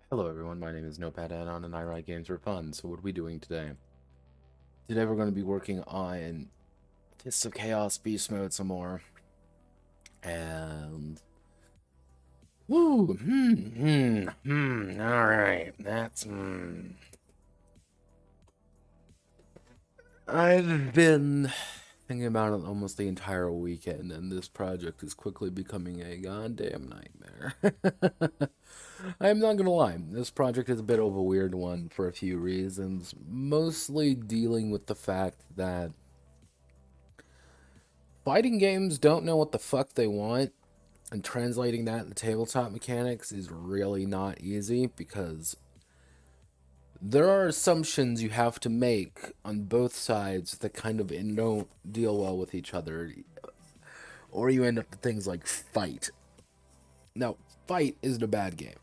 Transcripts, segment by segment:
Hello everyone, my name is Notepad Anon and I write games for fun. So what are we doing today? Today we're going to be working on Fists of Chaos Beast Mode some more. And... Woo! Alright, that's... I've been thinking about it almost the entire weekend, and this project is quickly becoming a goddamn nightmare. I'm not gonna lie, this project is a bit of a weird one for a few reasons, mostly dealing with the fact that fighting games don't know what the fuck they want, and translating that into tabletop mechanics is really not easy, because there are assumptions you have to make on both sides that kind of don't deal well with each other, or you end up with things like fight. Now, fight isn't a bad game.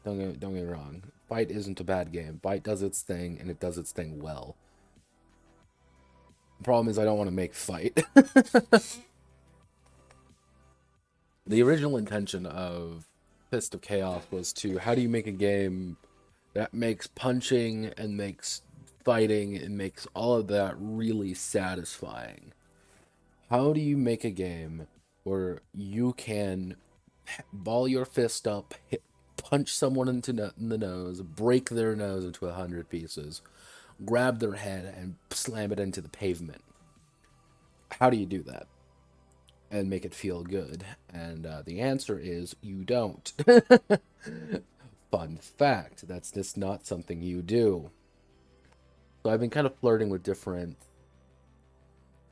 Don't get me wrong. Fight isn't a bad game. Fight does its thing, and it does its thing well. The problem is I don't want to make fight. The original intention of Fist of Chaos was to, how do you make a game that makes punching and makes fighting and makes all of that really satisfying? How do you make a game where you can ball your fist up, punch someone in the nose, break their nose into 100 pieces, grab their head, and slam it into the pavement? How do you do that and make it feel good? And the answer is you don't. Fun fact, that's just not something you do. So I've been kind of flirting with different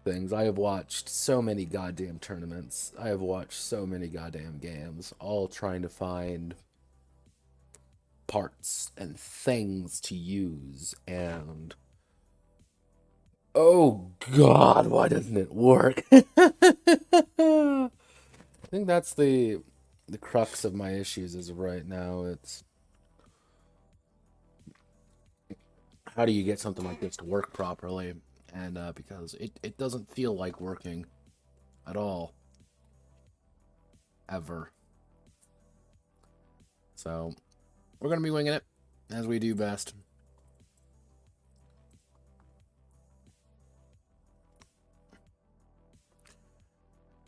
things. I have watched so many goddamn tournaments. I have watched so many goddamn games, all trying to find parts and things to use, and oh god, why doesn't it work? I think that's the crux of my issues as of right now. It's how do you get something like this to work properly? And because it doesn't feel like working at all. Ever. So, we're going to be winging it, as we do best.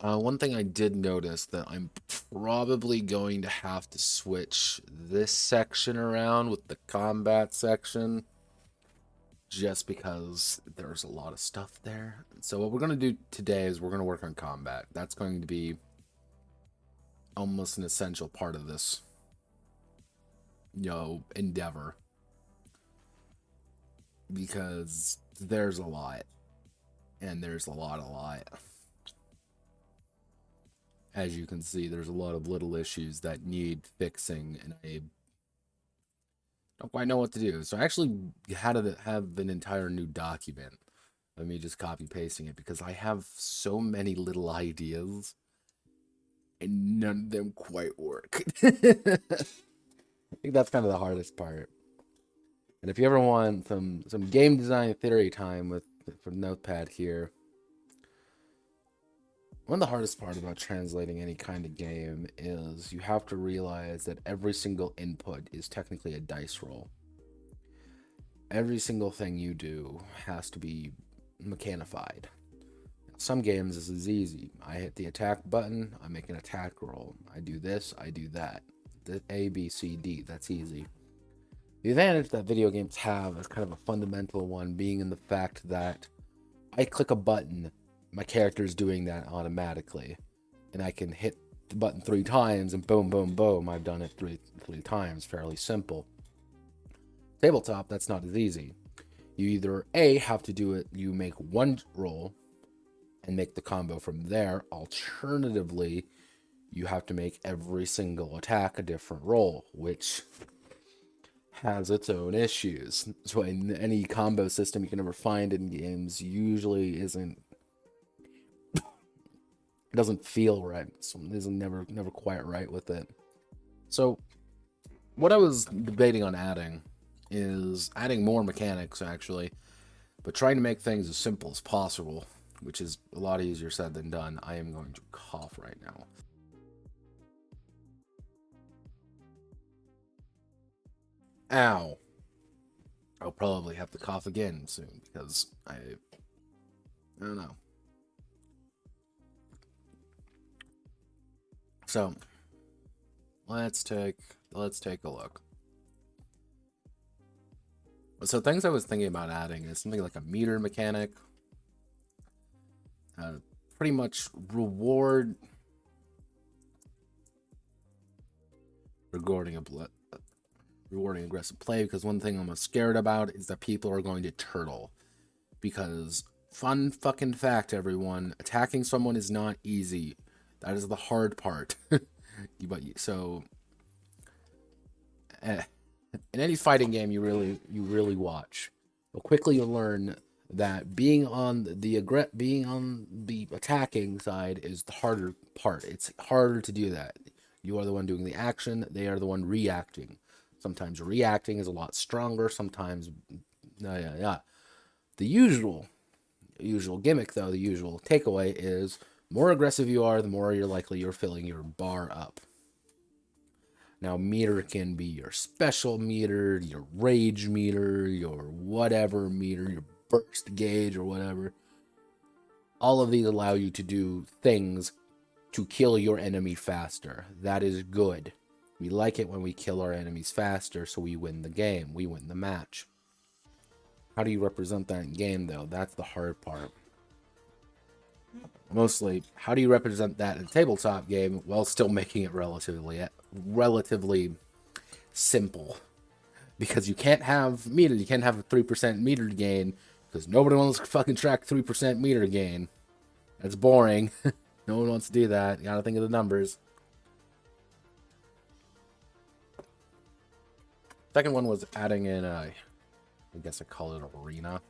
One thing I did notice that I'm probably going to have to switch this section around with the combat section, just because there's a lot of stuff there. So what we're going to do today is we're going to work on combat. That's going to be almost an essential part of this, endeavor. Because there's a lot. And there's a lot. As you can see, there's a lot of little issues that need fixing, and I don't quite know what to do. So I actually had to have an entire new document of me just copy pasting it, because I have so many little ideas and none of them quite work. I think that's kind of the hardest part. And if you ever want some game design theory time from Notepad here, one of the hardest part about translating any kind of game is you have to realize that every single input is technically a dice roll. Every single thing you do has to be mechanified. Some games this is easy. I hit the attack button, I make an attack roll. I do this, I do that. The A, B, C, D, that's easy. The advantage that video games have is kind of a fundamental one, being in the fact that I click a button, my character is doing that automatically, and I can hit the button 3 times and boom, boom, boom, I've done it three times. Fairly simple. Tabletop, that's not as easy. You either A, have to do it, you make one roll and make the combo from there. Alternatively, you have to make every single attack a different roll, which has its own issues. So any combo system you can ever find in games usually isn't It doesn't feel right. Something isn't never quite right with it. So what I was debating on adding is adding more mechanics actually, but trying to make things as simple as possible, which is a lot easier said than done. I am going to cough right now. Ow. I'll probably have to cough again soon because I don't know. So let's take a look. So things I was thinking about adding is something like a meter mechanic. Pretty much rewarding aggressive play, because one thing I'm scared about is that people are going to turtle. Because fun fucking fact, everyone, attacking someone is not easy. That is the hard part. So in any fighting game you really watch, but quickly you'll learn that being on the attacking side is the harder part. It's harder to do that. You are the one doing the action, they are the one reacting. Sometimes reacting is a lot stronger, sometimes yeah. The usual gimmick, though, the usual takeaway is more aggressive you are, the more you're likely you're filling your bar up. Now, meter can be your special meter, your rage meter, your whatever meter, your burst gauge or whatever. All of these allow you to do things to kill your enemy faster. That is good. We like it when we kill our enemies faster, so we win the game, we win the match. How do you represent that in game, though? That's the hard part. Mostly, how do you represent that in a tabletop game while still making it relatively simple? Because you can't have meter, you can't have a 3% meter gain, because nobody wants to fucking track 3% meter gain. That's boring. No one wants to do that. You gotta think of the numbers. Second one was adding in I guess I call it arena.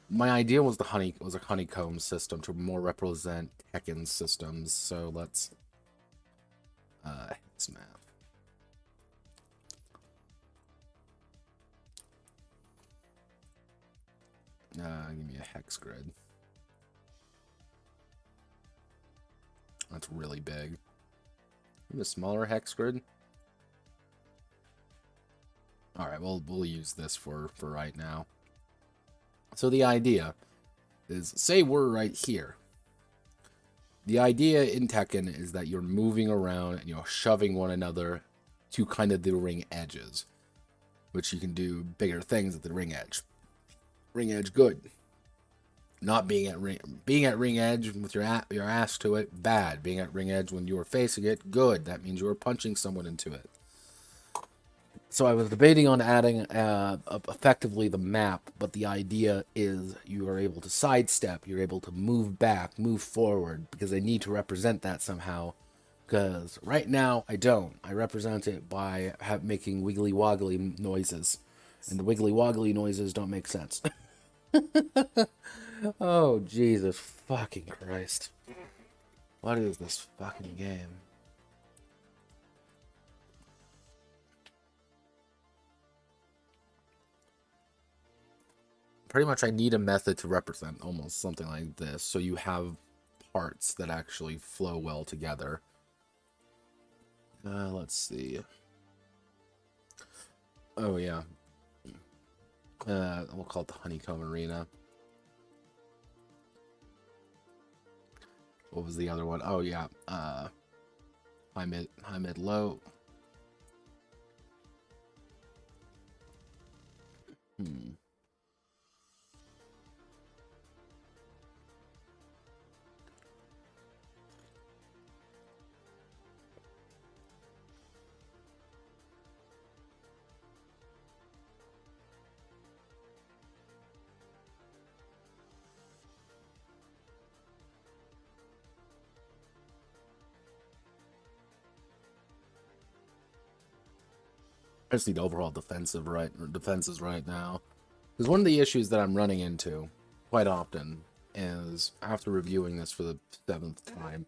My idea was a honeycomb system to more represent Tekken systems. So let's hex map. Give me a hex grid. That's really big. Give me a smaller hex grid. All right, we'll use this for right now. So the idea is, say we're right here. The idea in Tekken is that you're moving around and you're shoving one another to kind of the ring edges, which you can do bigger things at the ring edge. Ring edge, good. Not being at ring edge with your ass to it, bad. Being at ring edge when you are facing it, good. That means you are punching someone into it. So I was debating on adding effectively the map, but the idea is you are able to sidestep, you're able to move back, move forward, because I need to represent that somehow. Because right now, I don't. I represent it by making wiggly woggly noises. And the wiggly woggly noises don't make sense. Oh, Jesus fucking Christ. What is this fucking game? Pretty much I need a method to represent almost something like this, so you have parts that actually flow well together. Let's see. Oh yeah. We'll call it the honeycomb arena. What was the other one? Oh yeah. High mid low. I just need overall defenses right now. Because one of the issues that I'm running into quite often is, after reviewing this for the 7th time,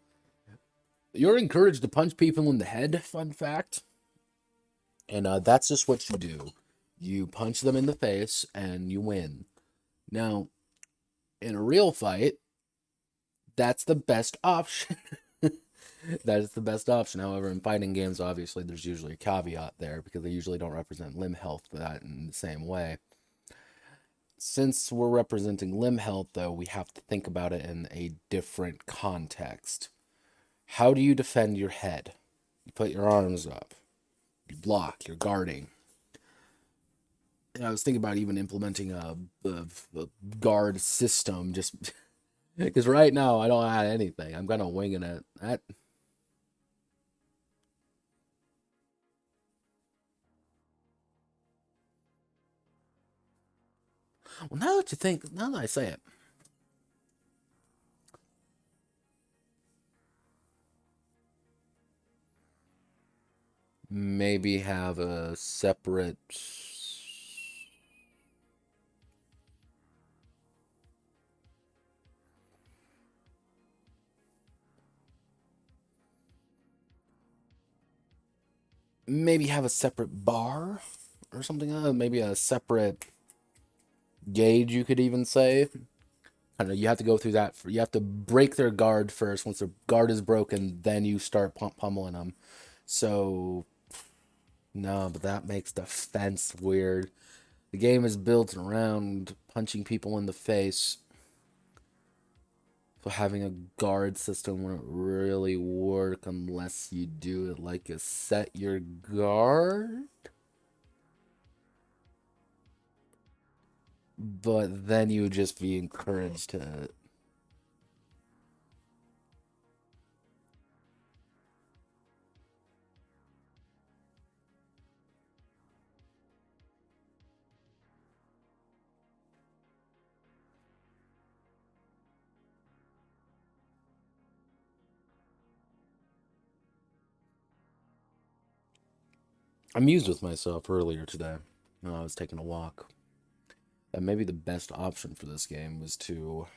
you're encouraged to punch people in the head, fun fact. And that's just what you do. You punch them in the face and you win. Now, in a real fight, that's the best option. That is the best option. However, in fighting games, obviously, there's usually a caveat there because they usually don't represent limb health that in the same way. Since we're representing limb health, though, we have to think about it in a different context. How do you defend your head? You put your arms up. You block. You're guarding. And I was thinking about even implementing a guard system just because right now I don't have anything. I'm kind of winging it. Well, now that I say it, maybe have a separate. Maybe have a separate bar or something. Maybe a separate gauge, you could even say. I don't know. You have to go through that. You have to break their guard first. Once their guard is broken, then you start pummeling them. So, no, but that makes defense weird. The game is built around punching people in the face. So having a guard system wouldn't really work unless you do it like a set your guard. But then you would just be encouraged to. I mused with myself earlier today when I was taking a walk. That maybe the best option for this game was to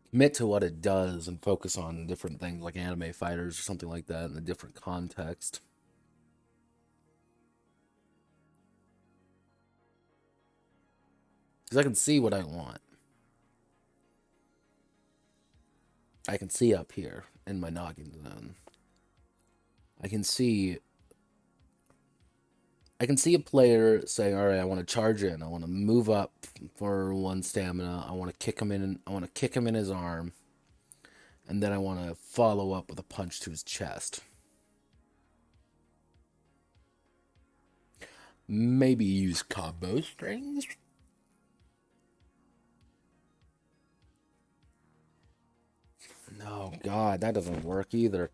commit to what it does and focus on different things like anime fighters or something like that in a different context. Because I can see what I want. I can see up here in my noggin zone. I can see a player saying, "All right, I want to charge in. I want to move up for 1 stamina. I want to kick him in. I want to kick him in his arm, and then I want to follow up with a punch to his chest. Maybe use combo strings." No, God, that doesn't work either.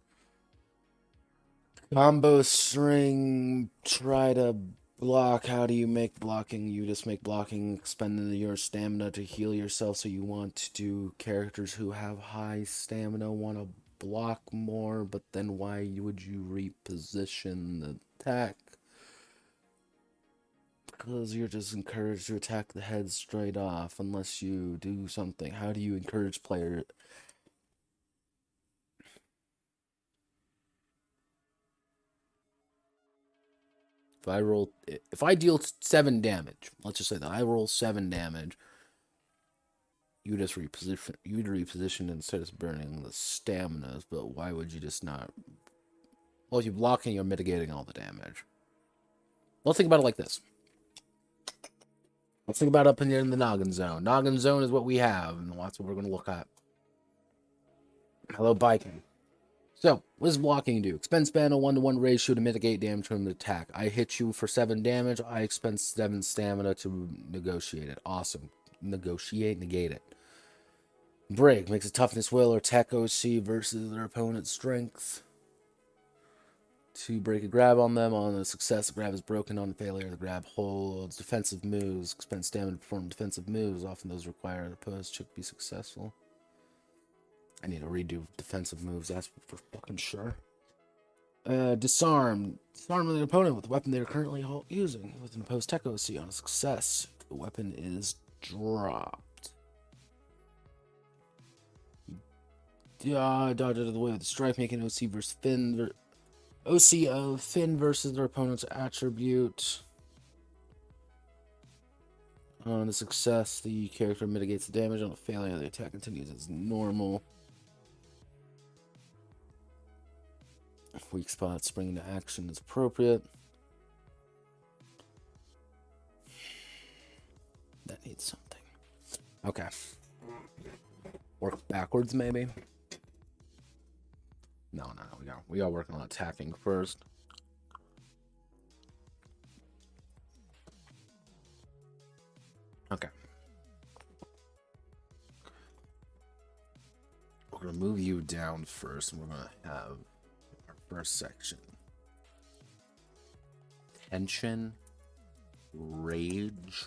Combo string, try to block. How do you make blocking? You just make blocking, expending your stamina to heal yourself. So you want to do characters who have high stamina want to block more, but then why would you reposition the attack? Because you're just encouraged to attack the head straight off unless you do something. How do you encourage players? If I deal 7 damage, let's just say that I roll 7 damage, you'd reposition instead of burning the staminas, but why would you just not? Well, if you're blocking, you're mitigating all the damage. Let's think about it like this. Let's think about up in the noggin zone. Noggin zone is what we have, and that's what we're going to look at. Hello, biking. So, what does blocking do? Expend span a 1-to-1 ratio to mitigate damage from the attack. I hit you for 7 damage. I expend 7 stamina to negotiate it. Awesome. Negate it. Break makes a toughness will or tech OC versus their opponent's strength. To break a grab on them. On a success, the grab is broken. On a failure, the grab holds. Defensive moves. Expend stamina to perform defensive moves. Often those require the opposed to be successful. I need to redo defensive moves, that's for fucking sure. Disarm. Disarm an opponent with the weapon they are currently using with an opposed tech OC on a success. The weapon is dropped. Dodge out of the way with the strike, making OC versus Finn. OC Finn versus their opponent's attribute. On a success, the character mitigates the damage. On a failure, the attack continues as normal. Weak spot, spring into action is appropriate. That needs something. Okay. Work backwards, maybe? No. We are working on attacking first. Okay. We're going to move you down first, and we're going to have our first section. Tension. Rage.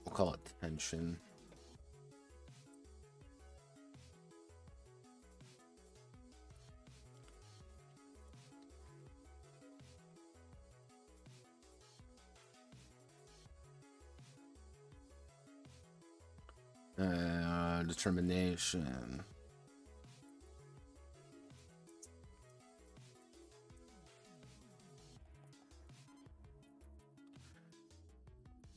We'll call it tension. Determination.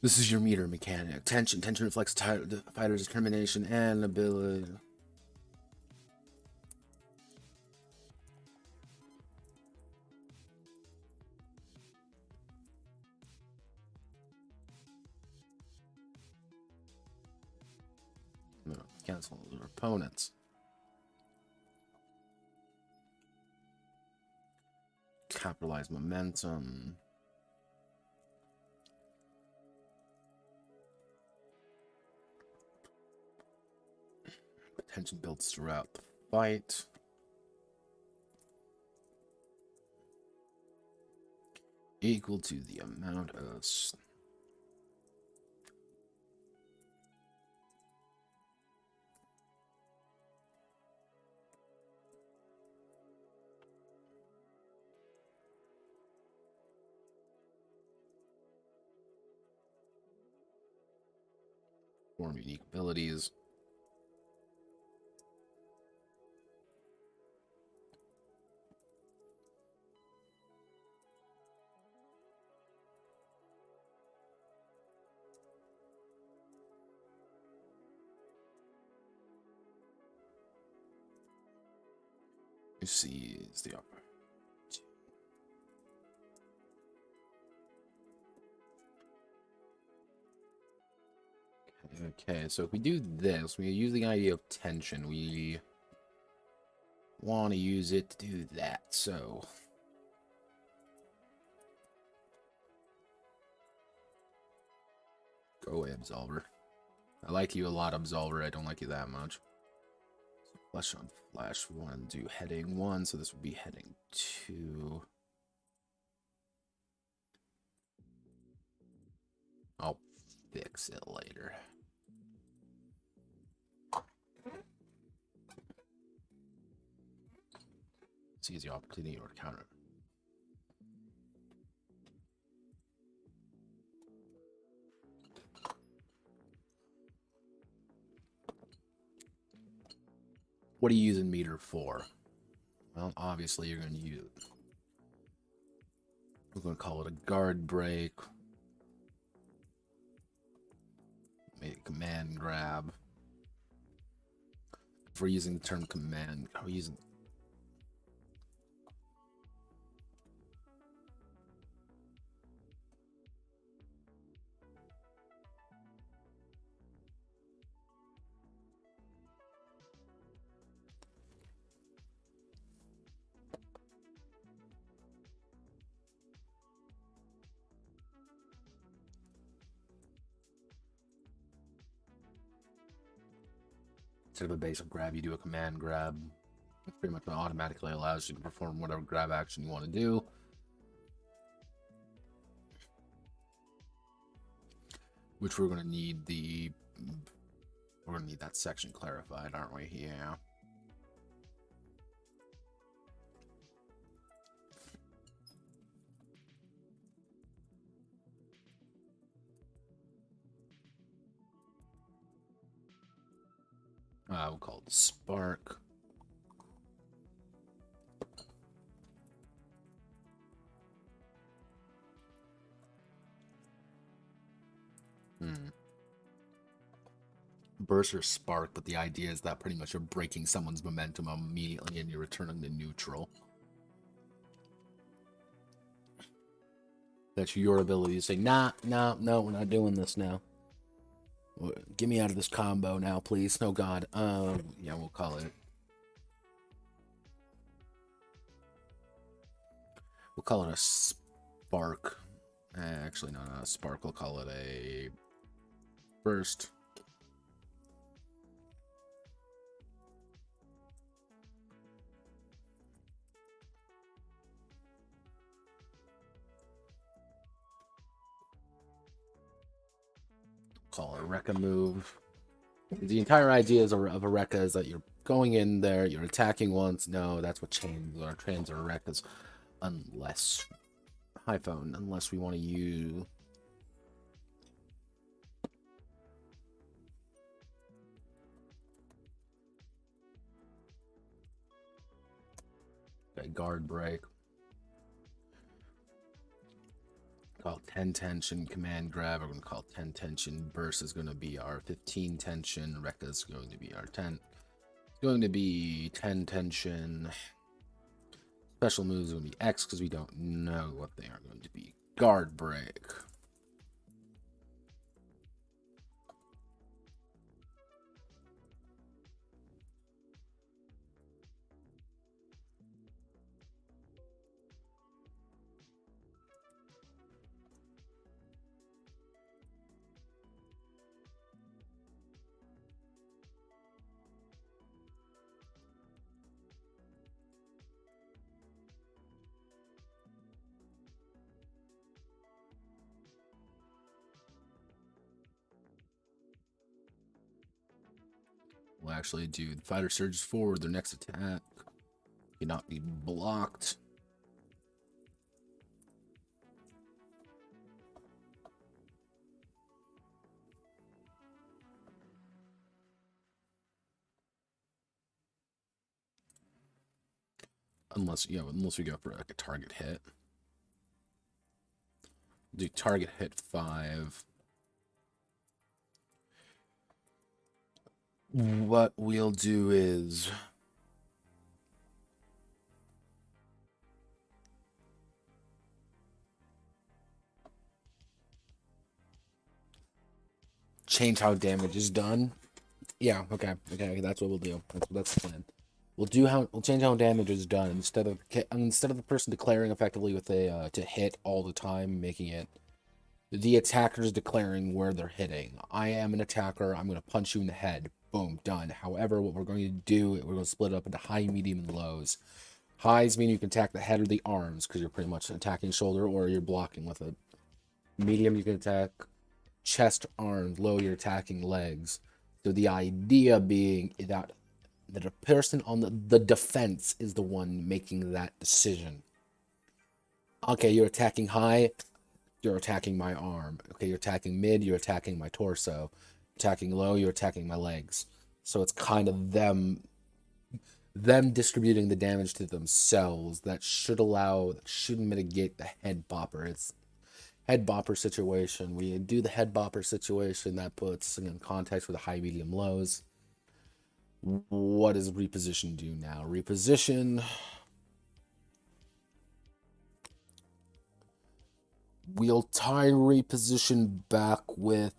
This is your meter mechanic. Tension reflects the fighter's determination and ability. No, cancel their opponents. Capitalize momentum. Tension builds throughout the fight. Equal to the amount of form unique abilities. You see is the upper. Okay, so if we do this, we use the idea of tension. We want to use it to do that, so go away, Absolver. I like you a lot, Absolver. I don't like you that much. Flesh on flesh. We want to do heading 1, so this would be heading 2. I'll fix it later. Seize the opportunity or counter. What are you using meter for? Well, obviously you're going to use it. We're going to call it a guard break. Make a command grab. If we're using the term command, are we using... Instead of a basic grab, you do a command grab. It pretty much automatically allows you to perform whatever grab action you want to do. Which we're going to need we're going to need that section clarified, aren't we? Yeah. We'll call it Spark. Burst or Spark, but the idea is that pretty much you're breaking someone's momentum immediately and you're returning to neutral. That's your ability to say, nah, no, we're not doing this now. Get me out of this combo now, please. Oh, God. Yeah, we'll call it. We'll call it a Spark. Actually, no, not a Spark. We'll call it a Burst. Call it a Rekka move. The entire idea of a Rekka is that you're going in there, you're attacking once. No, that's what chains are. Trains are Rekkas. Unless... Hi, phone. Unless we want to use... Okay, guard break. Call 10 tension, command grab. We're going to call 10 tension. Burst is going to be our 15 tension. Rekka is going to be our 10. It's going to be 10 tension. Special moves is going to be X because we don't know what they are going to be. Guard break. We'll actually do the fighter surges forward. Their next attack cannot be blocked. Unless we go for like a target hit. Do target hit 5. What we'll do is change how damage is done. Yeah, okay, that's what we'll do. That's the plan. We'll change how damage is done instead of the person declaring effectively with a to hit all the time, making it the attacker's declaring where they're hitting. I am an attacker. I'm going to punch you in the head. Boom, done. However, what we're going to do, we're going to split it up into high, medium, and lows. Highs mean you can attack the head or the arms because you're pretty much attacking shoulder or you're blocking with it. Medium, you can attack chest, arms. Low, you're attacking legs. So the idea being that the person on the defense is the one making that decision. Okay, you're attacking high, you're attacking my arm. Okay, you're attacking mid, you're attacking my torso. Attacking low, you're attacking my legs. So it's kind of them distributing the damage to themselves that should mitigate the head bopper. It's head bopper situation. We do the head bopper situation that puts in context with the high, medium, lows. What does reposition do now? Reposition. We'll tie reposition back with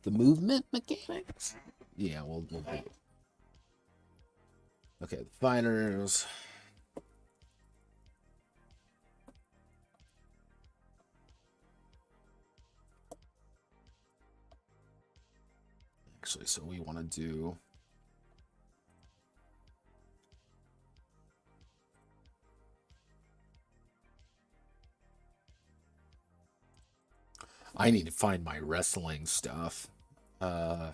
the movement mechanics. Yeah, we'll do. Okay, the fighters. Actually, so we want to do. I need to find my wrestling stuff. Yeah,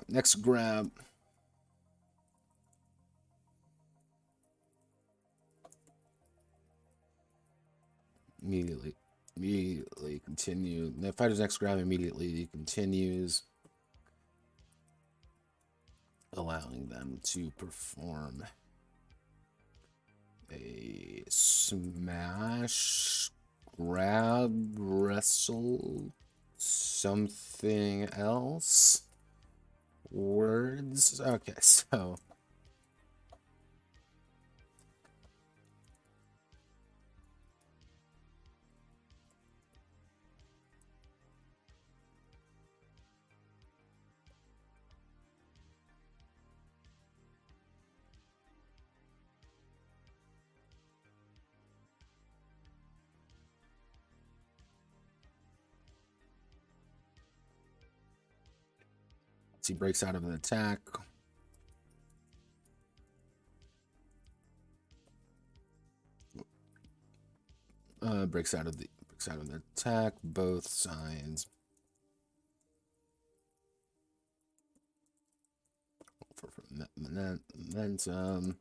next grab. Immediately. immediately continue. The fighter's next grab immediately continues, allowing them to perform a smash, grab, wrestle, something else. Words. Okay, so he breaks out of an attack. Breaks out of the attack. Both sides. For momentum.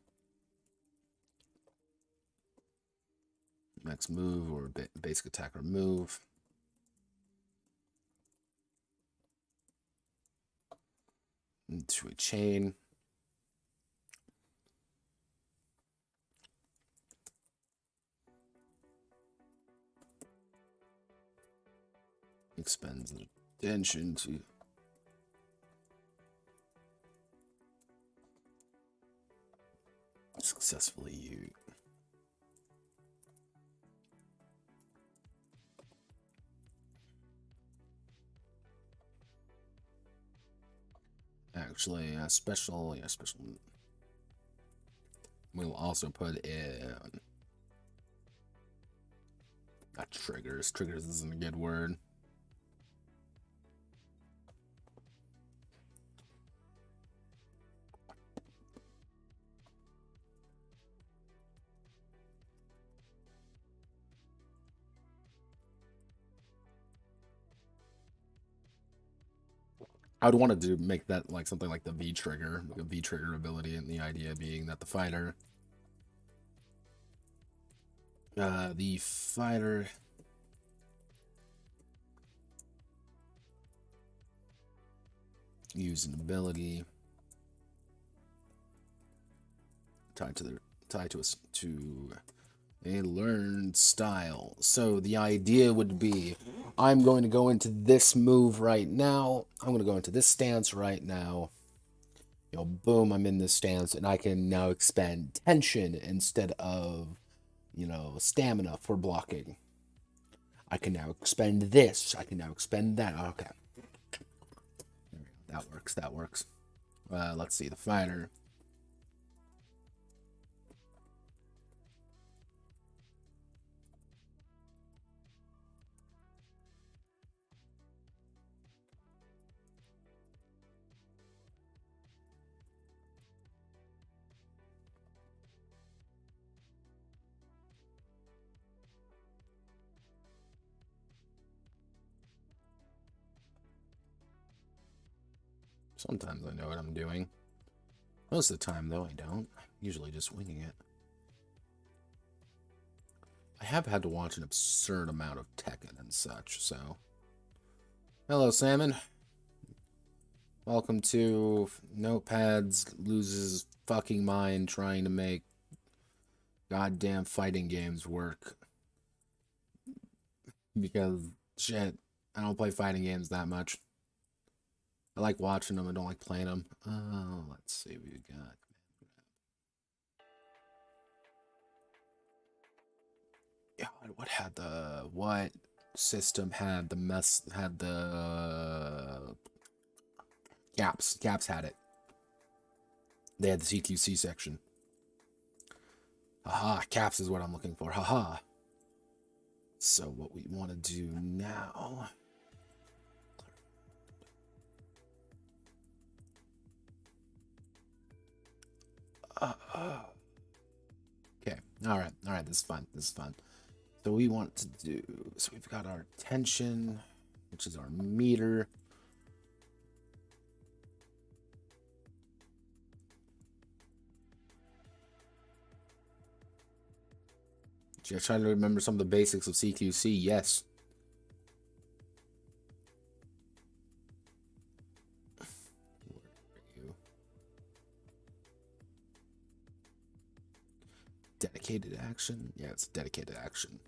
Next move or basic attack or move. Into a chain. Expends the attention to successfully use. Actually, special. We'll also put in triggers. Triggers isn't a good word. I would want to make that like something like the V trigger, like a V trigger ability, and the idea being that the fighter use an ability tied to a learned style. So the idea would be, I'm going to go into this move right now. I'm going to go into this stance right now. You know, boom, I'm in this stance, and I can now expend tension instead of, you know, stamina for blocking. I can now expend this. I can now expend that. Okay. That works. Let's see, the fighter. Sometimes I know what I'm doing. Most of the time, though, I don't. Usually just winging it. I have had to watch an absurd amount of Tekken and such, so... Hello, Salmon. Welcome to Notepads loses fucking mind trying to make goddamn fighting games work. Because, shit, I don't play fighting games that much. I like watching them, I don't like playing them. Let's see what we got. Yeah, what system had the Caps? Caps had it. They had the CQC section. Haha, Caps is what I'm looking for. Haha. So what we want to do now... Okay, all right, this is fun. So we want to do... So we've got our tension, which is our meter. You're trying to remember some of the basics of CQC, yes. Where are you? Dedicated action? Yeah, it's dedicated action.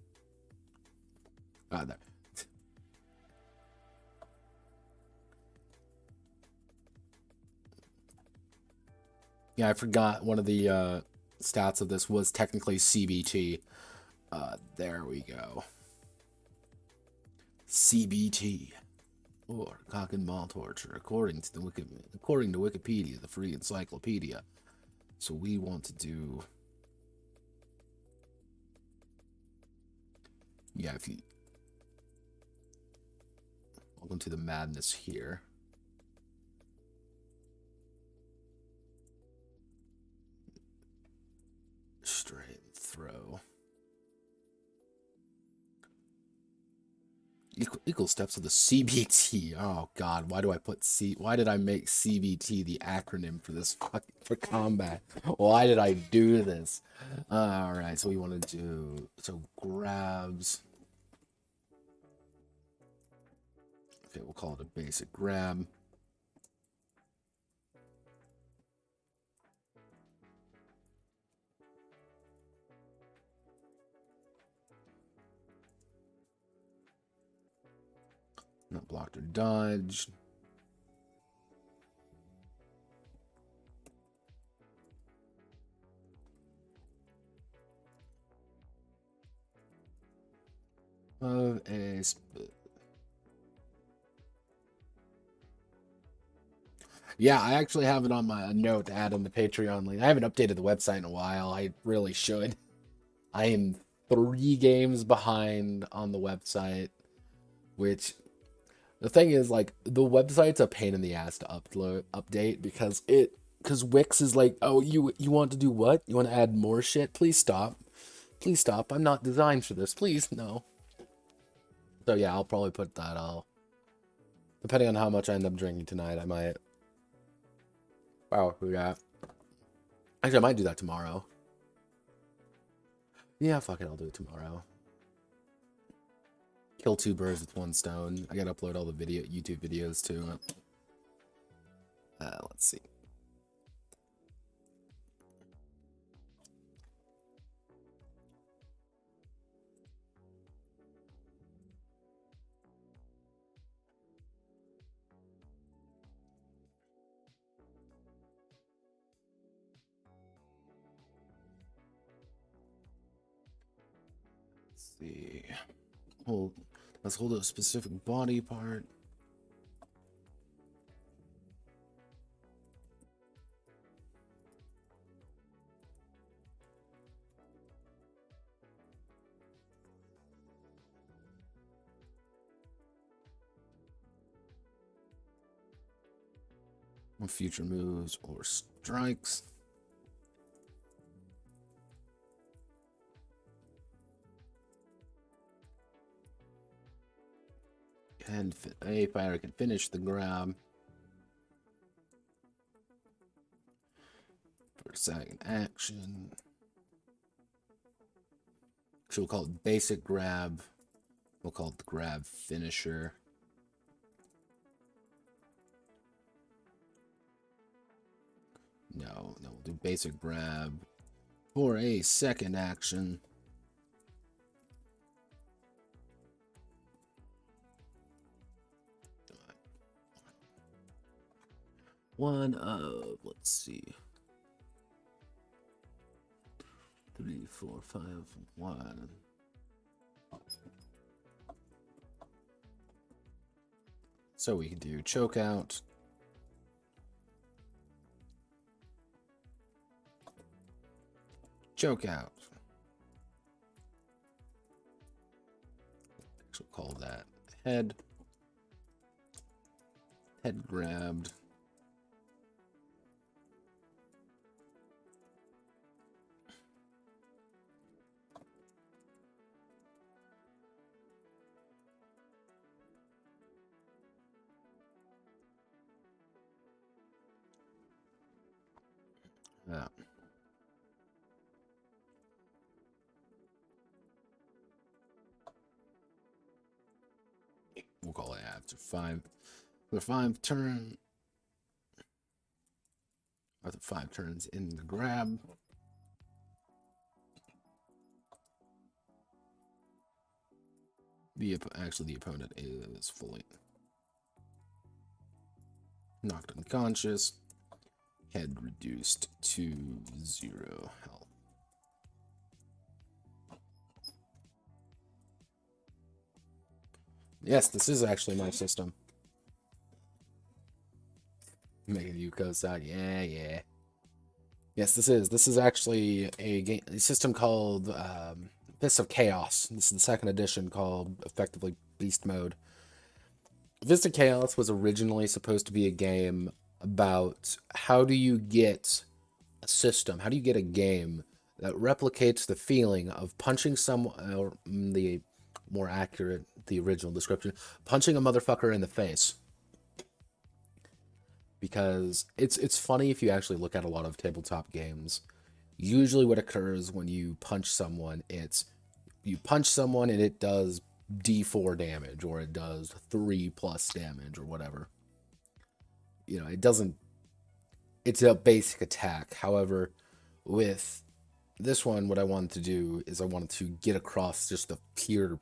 Ah, there. Yeah, I forgot one of the stats of this was technically CBT. There we go. CBT, or cock and ball torture, according to Wikipedia, the free encyclopedia. So we want to do, yeah. If you welcome to the madness here. Straight throw. Equal steps of the CBT. Oh God, why do I put C? Why did I make CBT the acronym for this for combat? Why did I do this? All right, so we want to do grabs. Okay, we'll call it a basic grab. Not blocked or dodged. Of a yeah, I actually have it on my note to add on the Patreon link. I haven't updated the website in a while. I really should. I am 3 games behind on the website, which the thing is, like, the website's a pain in the ass to update because Wix is like, oh, you want to do what? You want to add more shit? Please stop. Please stop. I'm not designed for this. Please, no. So yeah, I'll probably put that. Depending on how much I end up drinking tonight, I might. Wow, who got? Actually, I might do that tomorrow. Yeah, fuck it, I'll do it tomorrow. Kill 2 birds with 1 stone. I gotta upload all the YouTube videos too. Let's see. Let's see. Let's hold a specific body part. Future moves or strikes. And a fighter can finish the grab for second action. So we'll call it basic grab. We'll call it the grab finisher. No, we'll do basic grab for a second action. One of, let's see, 3, 4, 5, 1. So we can do choke out. Choke out. So we'll call that head. Head grabbed. Yeah. we'll call it after 5. The 5 turn. After 5 turns in the grab. Actually, the opponent is fully knocked unconscious. Head reduced to 0 health. Yes, this is actually my system. Making you co-side. Yeah. Yes, this is actually a system called Fists of Chaos. This is the 2nd edition, called effectively Beast Mode. Fist of Chaos was originally supposed to be a game about how do you get a system, how do you get a game that replicates the feeling of punching someone, or the more accurate, the original description, punching a motherfucker in the face. Because it's funny if you actually look at a lot of tabletop games. Usually what occurs when you punch someone, it's you punch someone and it does D4 damage, or it does 3+ damage, or whatever. You know, it doesn't, it's a basic attack. However, with this one, what I wanted to do is I wanted to get across just the pure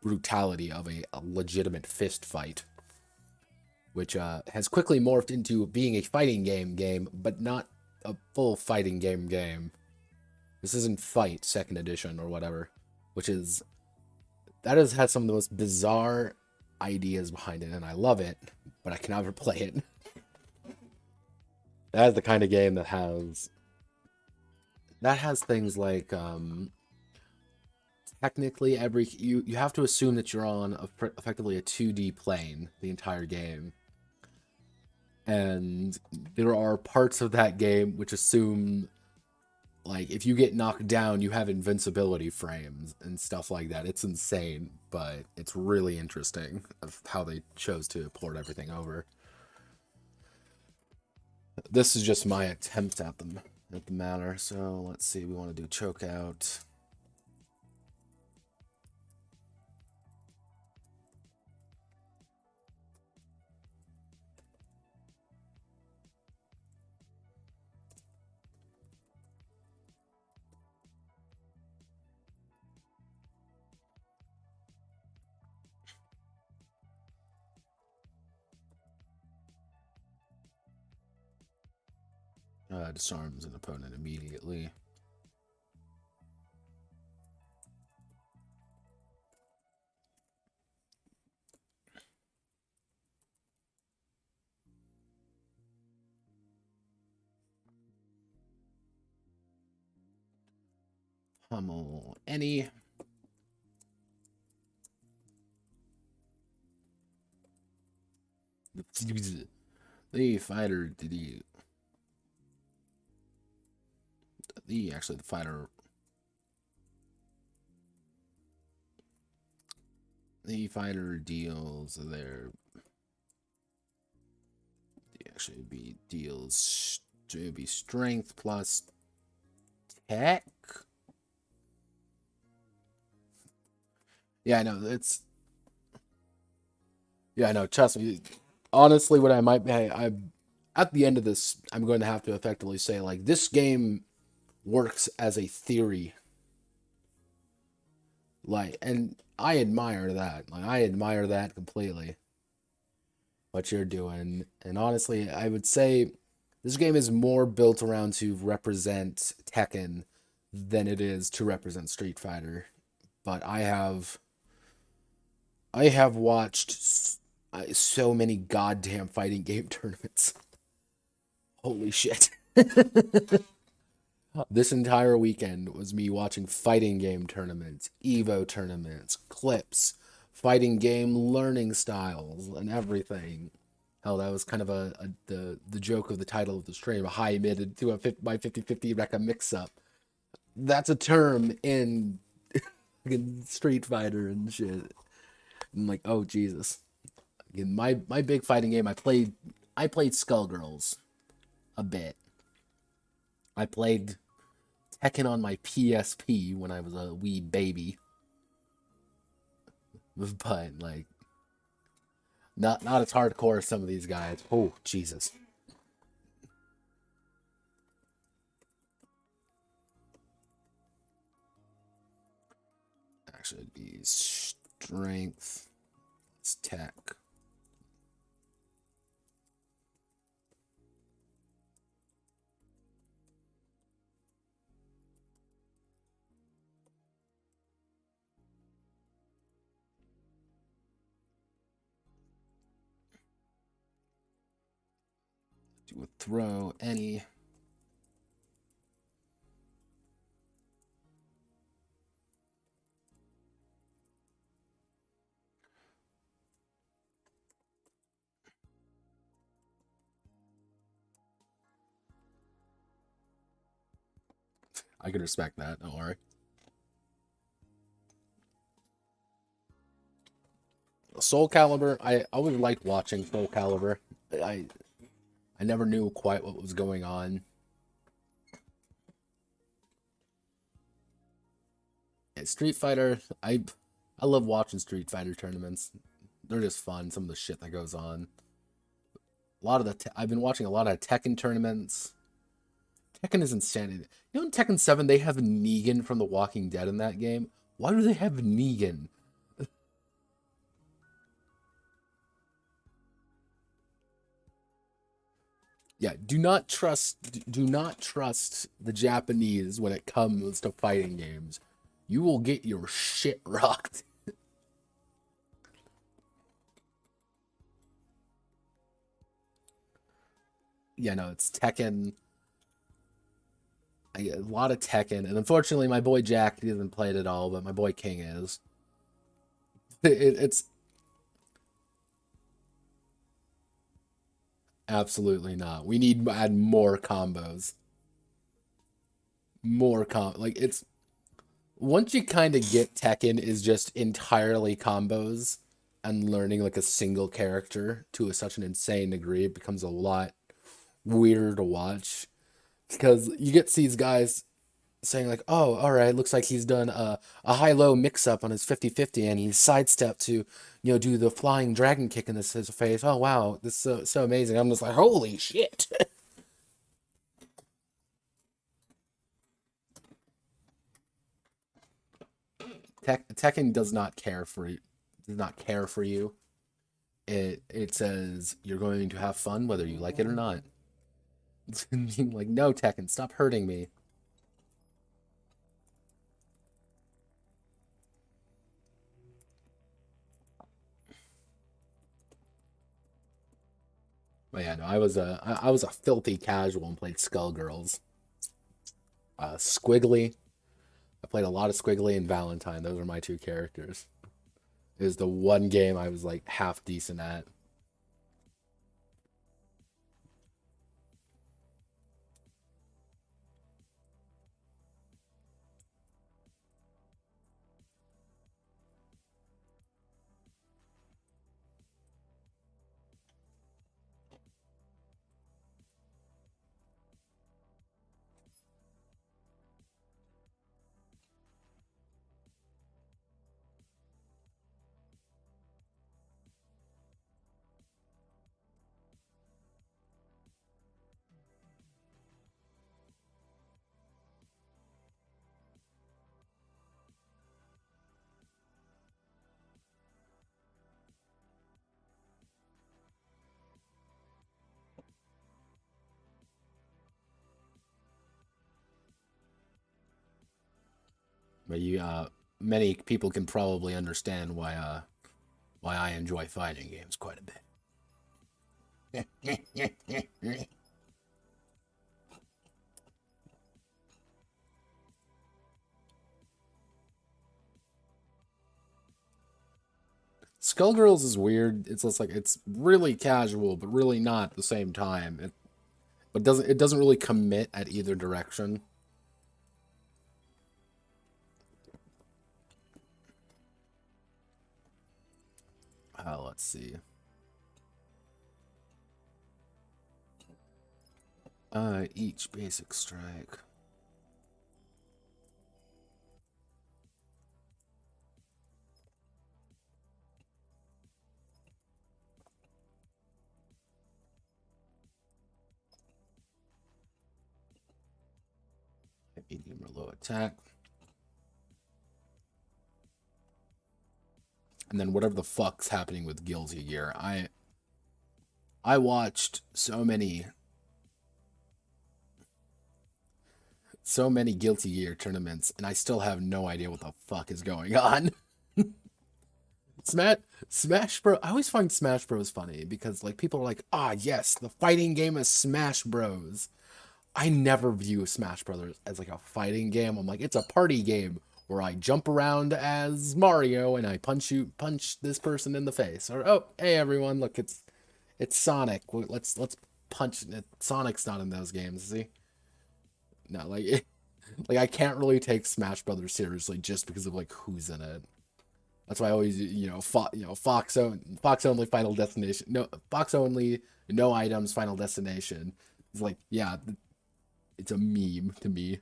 brutality of a legitimate fist fight, which has quickly morphed into being a fighting game, but not a full fighting game. This isn't Fight 2nd edition or whatever, which is, that has had some of the most bizarre ideas behind it, and I love it, but I can never play it. That is the kind of game that has things like technically you have to assume that you're on effectively a 2D plane the entire game. And there are parts of that game which assume, like, if you get knocked down, you have invincibility frames and stuff like that. It's insane, but it's really interesting of how they chose to port everything over. This is just my attempt at the matter. So let's see. We want to do choke out. Disarms an opponent immediately. Pummel any. The fighter did he? The fighter. The fighter deals their. Deals. It would be strength plus tech. Yeah, I know. Yeah, I know. Trust me. Honestly, what I might be, I at the end of this, I'm going to have to effectively say, like, this game works as a theory. Like, and I admire that. Like, I admire that completely. What you're doing. And honestly, I would say this game is more built around to represent Tekken than it is to represent Street Fighter. But I have watched so many goddamn fighting game tournaments. Holy shit. This entire weekend was me watching fighting game tournaments, Evo tournaments, clips, fighting game learning styles, and everything. Hell, that was kind of the joke of the title of the stream, a high mid to my 50-50 Rekka mix-up. That's a term in Street Fighter and shit. I'm like, oh Jesus. My big fighting game, I played Skullgirls a bit. I played Tekken on my PSP when I was a wee baby. But like, Not as hardcore as some of these guys. Oh, Jesus. Actually, it'd be strength. It's tech. Do a throw, any. I can respect that, don't worry. Soul Calibur, I always liked watching Soul Calibur. I never knew quite what was going on. Yeah, Street Fighter, I love watching Street Fighter tournaments. They're just fun. Some of the shit that goes on. A lot of I've been watching a lot of Tekken tournaments. Tekken is insanity. You know, in Tekken 7, they have Negan from The Walking Dead in that game. Why do they have Negan? Yeah, do not trust the Japanese when it comes to fighting games. You will get your shit rocked. Yeah, no, it's Tekken. A lot of Tekken, and unfortunately, my boy Jack, he hasn't played it all, but my boy King is. It's absolutely not. We need to add more combos. Like, it's once you kind of get Tekken is just entirely combos and learning like a single character to such an insane degree, it becomes a lot weirder to watch because you get these guys saying like, oh, all right, looks like he's done a high-low mix-up on his 50-50 and he's sidestepped to, do the flying dragon kick in his face. Oh, wow, this is so amazing. I'm just like, holy shit. Tekken does not care for you. It says you're going to have fun whether you like it or not. Like, no, Tekken, stop hurting me. But yeah, no, I was a filthy casual and played Skullgirls. Squiggly. I played a lot of Squiggly and Valentine. Those are my two characters. It was the one game I was like half decent at. But many people can probably understand why I enjoy fighting games quite a bit. Skullgirls is weird. It's just like it's really casual, but really not at the same time. But it doesn't really commit at either direction. Let's see. Each basic strike. Medium or low attack. And then whatever the fuck's happening with Guilty Gear. I watched so many Guilty Gear tournaments, and I still have no idea what the fuck is going on. Smash Bros. I always find Smash Bros. Funny because like people are like, ah, yes, the fighting game is Smash Bros. I never view Smash Brothers as like a fighting game. I'm like, it's a party game where I jump around as Mario and I punch this person in the face. Or oh, hey everyone, look, it's Sonic. Let's punch. Sonic's not in those games, is he? No, like like I can't really take Smash Brothers seriously just because of like who's in it. That's why I always, Fox only Final Destination. No, Fox only, no items, Final Destination. It's like, yeah, it's a meme to me.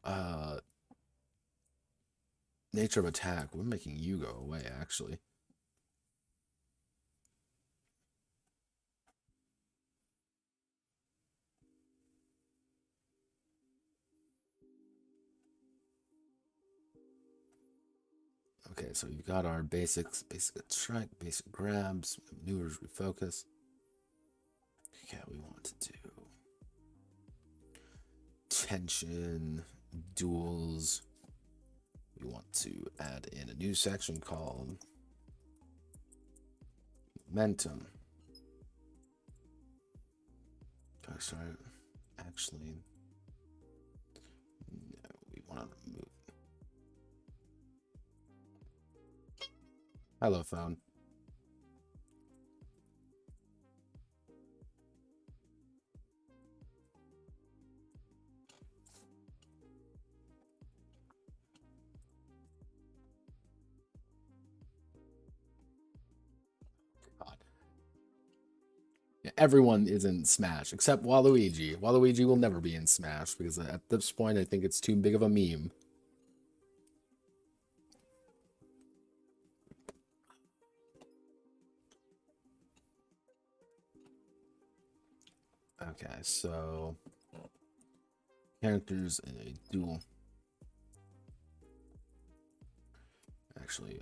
Uh, Nature of Attack. We're making you go away, actually. Okay, so you've got our basics, basic attack, basic grabs, maneuvers, refocus. Okay, we want to do tension, duels. We want to add in a new section called momentum. Oh, sorry, actually, no, we want to remove. Hello, phone. Everyone is in Smash except Waluigi. Waluigi will never be in Smash because at this point I think it's too big of a meme. Okay, so characters in a duel. Actually,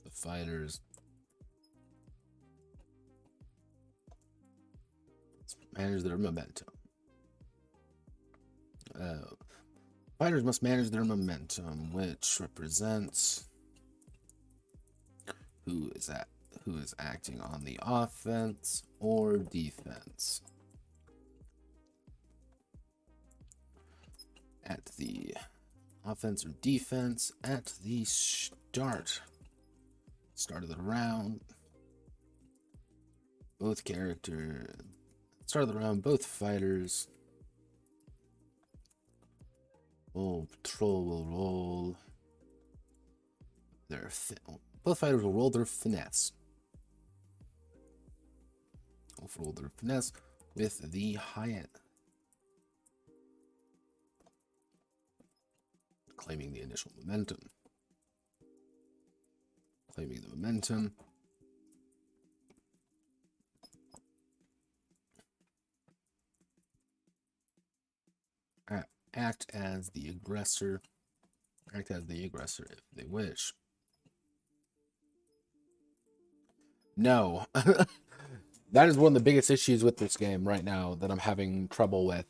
the fighters manage their momentum. Fighters must manage their momentum, which represents who is acting on the offense or defense. At the offense or defense at the start of the round. Both start of the round, both fighters will roll their both fighters will roll their finesse. Will roll their finesse with the high end. Claiming the initial momentum. Claiming the momentum. Act as the aggressor. Act as the aggressor if they wish. No. That is one of the biggest issues with this game right now that I'm having trouble with.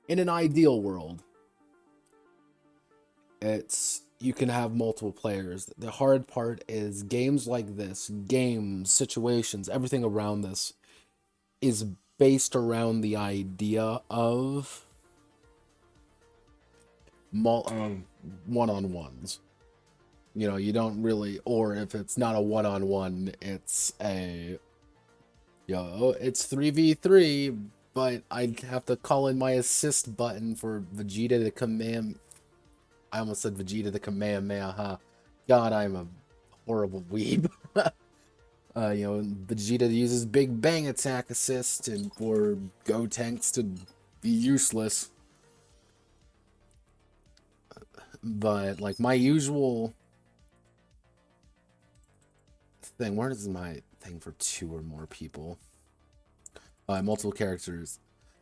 In an ideal world, you can have multiple players. The hard part is games like this, situations, everything around this is based around the idea of one-on-ones. You don't really, or if it's not a one-on-one, it's it's 3v3, but I'd have to call in my assist button for Vegeta to command. I almost said Vegeta the Kamehameha. God, I'm a horrible weeb. Vegeta uses Big Bang attack assist and for Gotenks to be useless. But like my usual thing. Where is my thing for 2 or more people? Multiple characters.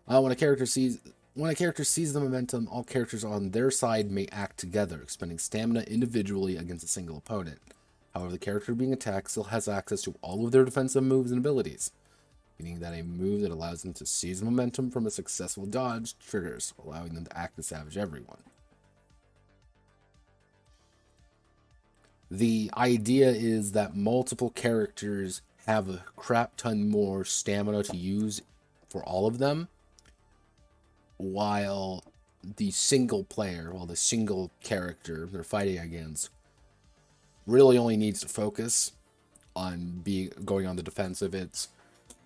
When a character sees the momentum, all characters on their side may act together, expending stamina individually against a single opponent. However, the character being attacked still has access to all of their defensive moves and abilities, meaning that a move that allows them to seize momentum from a successful dodge triggers, allowing them to act and savage everyone. The idea is that multiple characters have a crap ton more stamina to use for all of them, while the single character they're fighting against really only needs to focus on going on the defensive. It's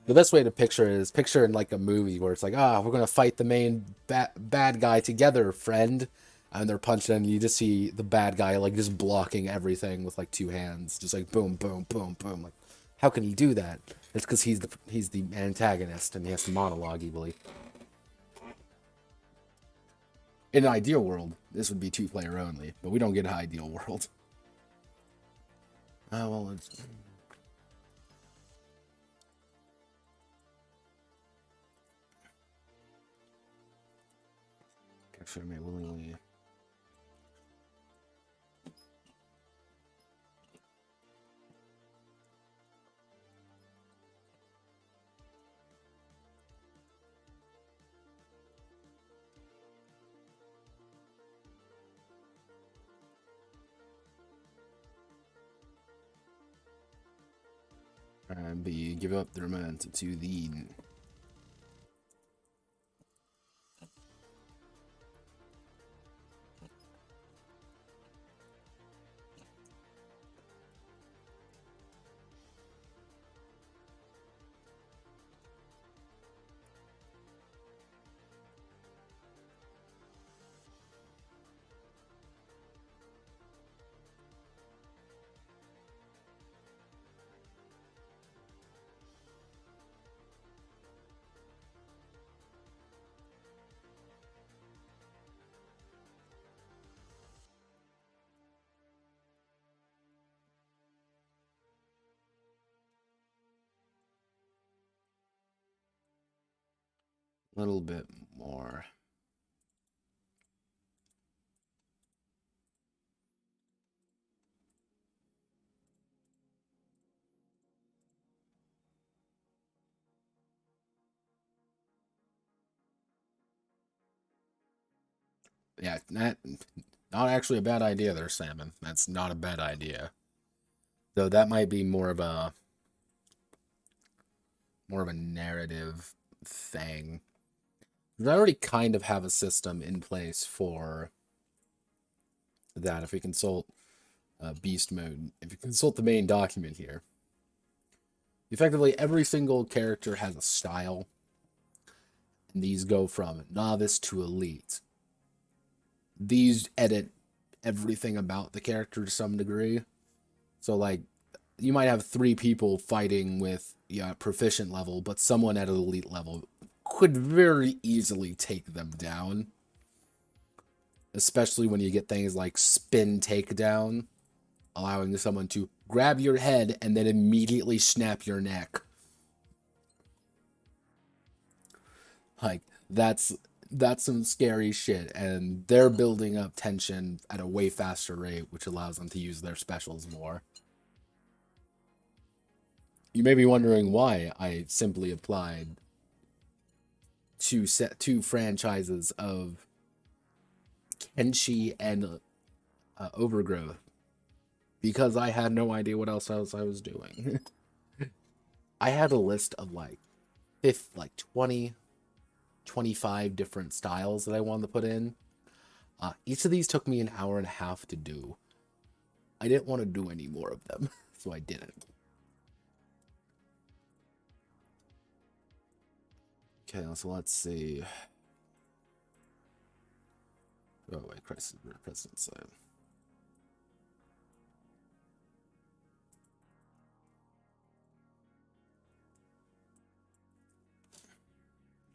the best way to picture it is picture in like a movie where it's like, we're gonna fight the main bad guy together, friend, and they're punching, and you just see the bad guy like just blocking everything with like 2 hands, just like boom, boom, boom, boom. Like, how can he do that? It's because he's the antagonist and he has to monologue evilly. In an ideal world, this would be 2-player only, but we don't get an ideal world. Well, it's... Capture may willingly... And B, give up the momentum to the... little bit more. Yeah, not actually a bad idea there, Salmon. That's not a bad idea. Though that might be more of a narrative thing. I already kind of have a system in place for that. If we consult beast mode, if you consult the main document here, effectively every single character has a style, and these go from novice to elite. These edit everything about the character to some degree. So like, you might have 3 people fighting with proficient level, but someone at an elite level could very easily take them down. Especially when you get things like spin takedown, allowing someone to grab your head and then immediately snap your neck. Like, that's some scary shit, and they're building up tension at a way faster rate, which allows them to use their specials more. You may be wondering why I simply applied 2 franchises of Kenshi and Overgrowth, because I had no idea what else I was doing. I had a list of like 20, 25 different styles that I wanted to put in. Each of these took me an hour and a half to do. I didn't want to do any more of them, so I didn't. Okay, so let's see. Oh wait, crisis president side.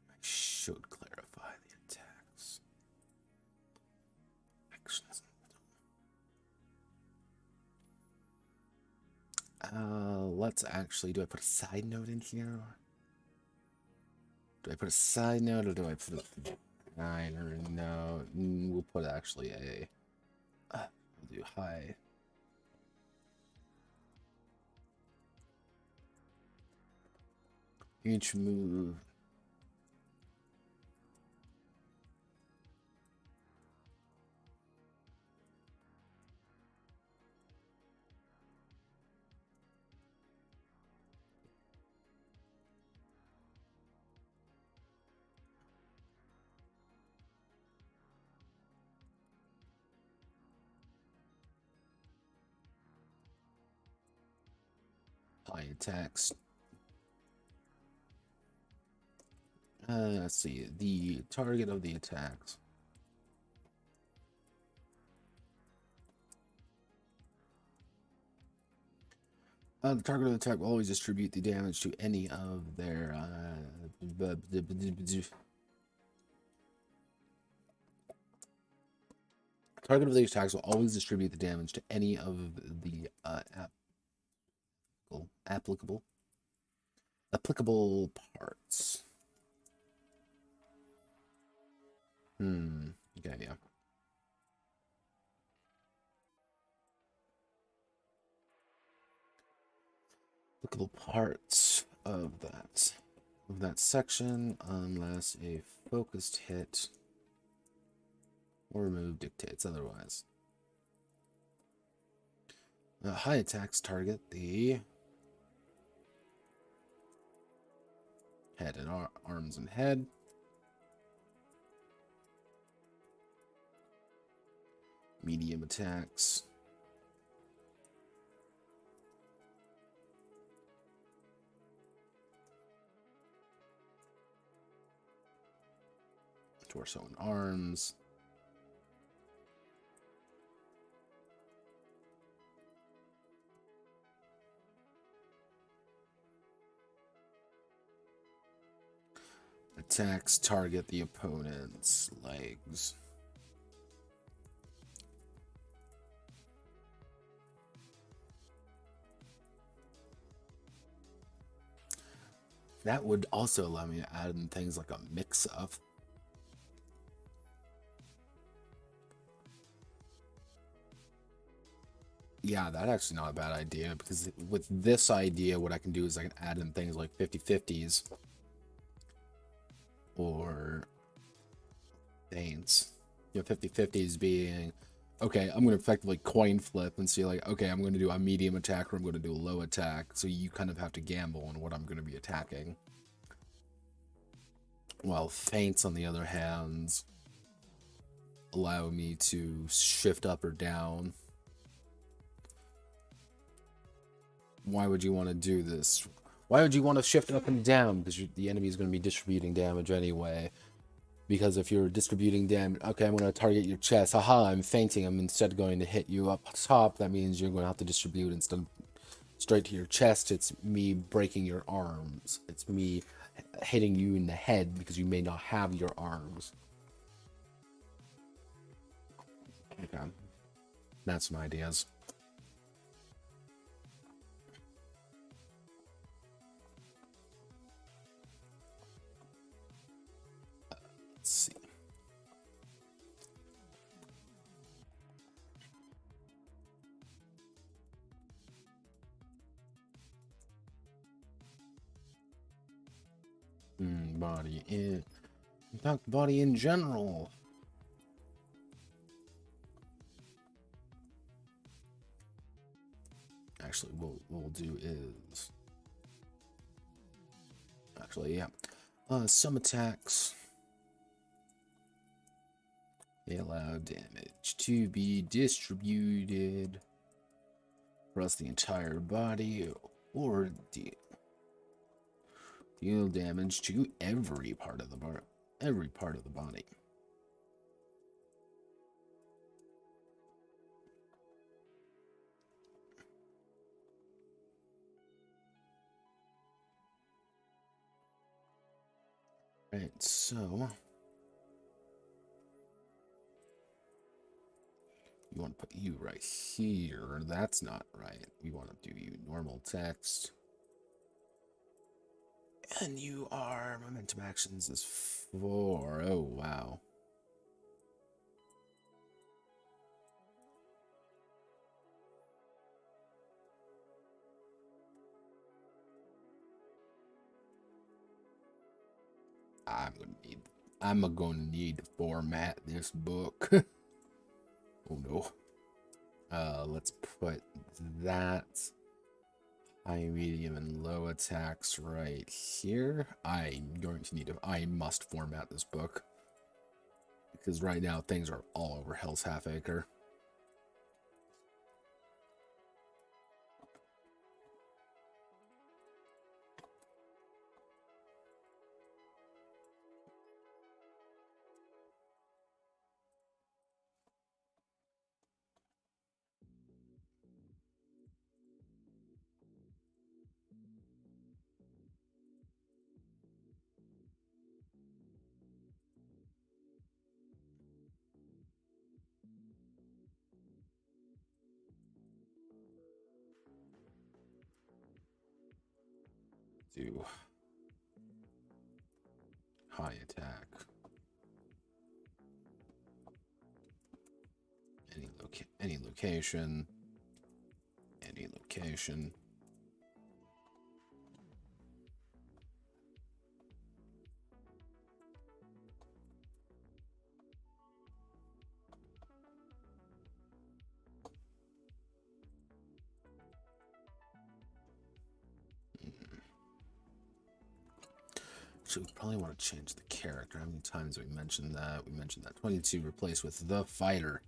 I should clarify the attacks. Actions. let's actually, do I put a side note in here? Do I put a side note or do I put a 9 or no? We'll put actually a, we'll do high. Each move. High attacks. Let's see. The target of the attacks. The target of the attack will always distribute the damage to any of their target of the attacks will always distribute the damage to any of the applicable parts. Okay, yeah. Applicable parts of that section, unless a focused hit or move dictates otherwise. High attacks target the head and arms and head. Medium attacks. Torso and arms. Attacks target the opponent's legs. That would also allow me to add in things like a mix-up. Yeah, that's actually not a bad idea, because with this idea, what I can do is I can add in things like 50-50s or feints. You know, 50-50s being, okay, I'm going to effectively coin flip and see, like, okay, I'm going to do a medium attack or I'm going to do a low attack. So you kind of have to gamble on what I'm going to be attacking. While feints, on the other hand, allow me to shift up or down. Why would you want to do this? Why would you want to shift up and down? Because the enemy is going to be distributing damage anyway. Because if you're distributing damage, okay, I'm going to target your chest. Haha, I'm feinting. I'm instead going to hit you up top. That means you're going to have to distribute instead of straight to your chest. It's me breaking your arms. It's me hitting you in the head because you may not have your arms. Okay. That's some ideas. Let's see. Body in... In fact, body in general. Actually, what we'll do is... Actually, yeah. Some attacks... They allow damage to be distributed across the entire body or deal damage to every part of the body. Right, so you want to put you right here. That's not right. We want to do you normal text. And you are, momentum actions is 4. Oh, wow. I'm gonna need to format this book. Oh no. Let's put that high, medium, and low attacks right here. I must format this book. Because right now things are all over Hell's Half Acre. Do high attack. Any location. Any location. So we probably want to change the character. How many times have we mentioned that? We mentioned that 22 replaced with the fighter.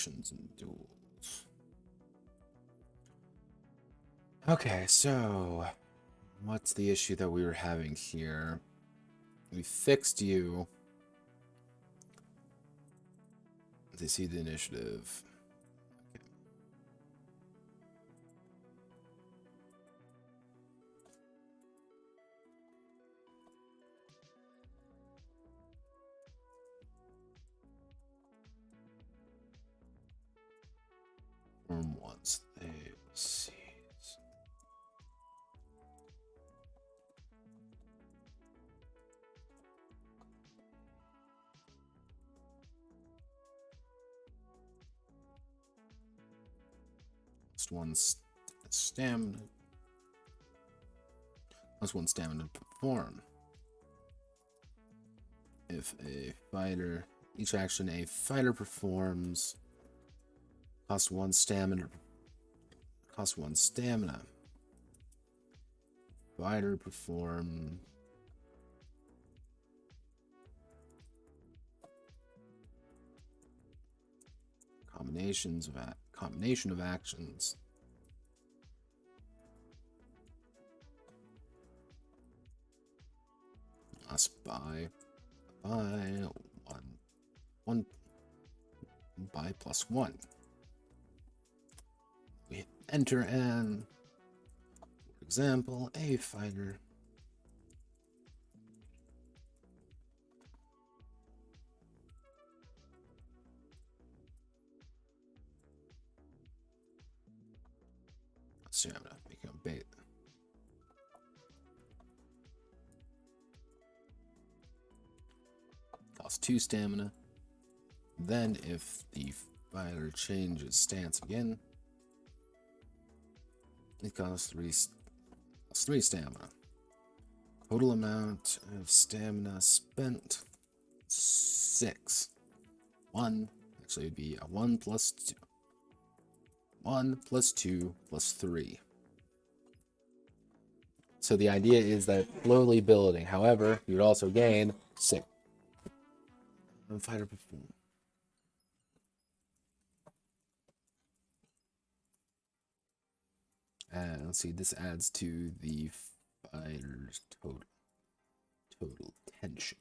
And duels. Okay, so what's the issue that we were having here? We fixed you. They see the initiative. Okay. Once they see. One stamina. Plus 1 stamina to perform. If a fighter, each action a fighter performs, costs 1 stamina. Costs 1 stamina. Fighter perform. Combination of actions. Us by one by +1. We hit enter and, for example, a fighter stamina, making a bait. Costs 2 stamina. Then, if the fighter changes stance again, it costs 3 stamina. Total amount of stamina spent 6. 1. Actually, it'd be a 1 plus 2. 1 plus 2 plus 3. So the idea is that slowly building. However, you would also gain 6. Fighter perform. And let's see, this adds to the fighter's total tension.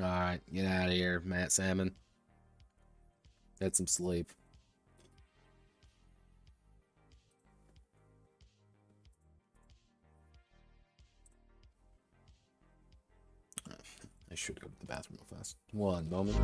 All right, get out of here, Matt Salmon. Get some sleep. I should go to the bathroom real fast. One moment.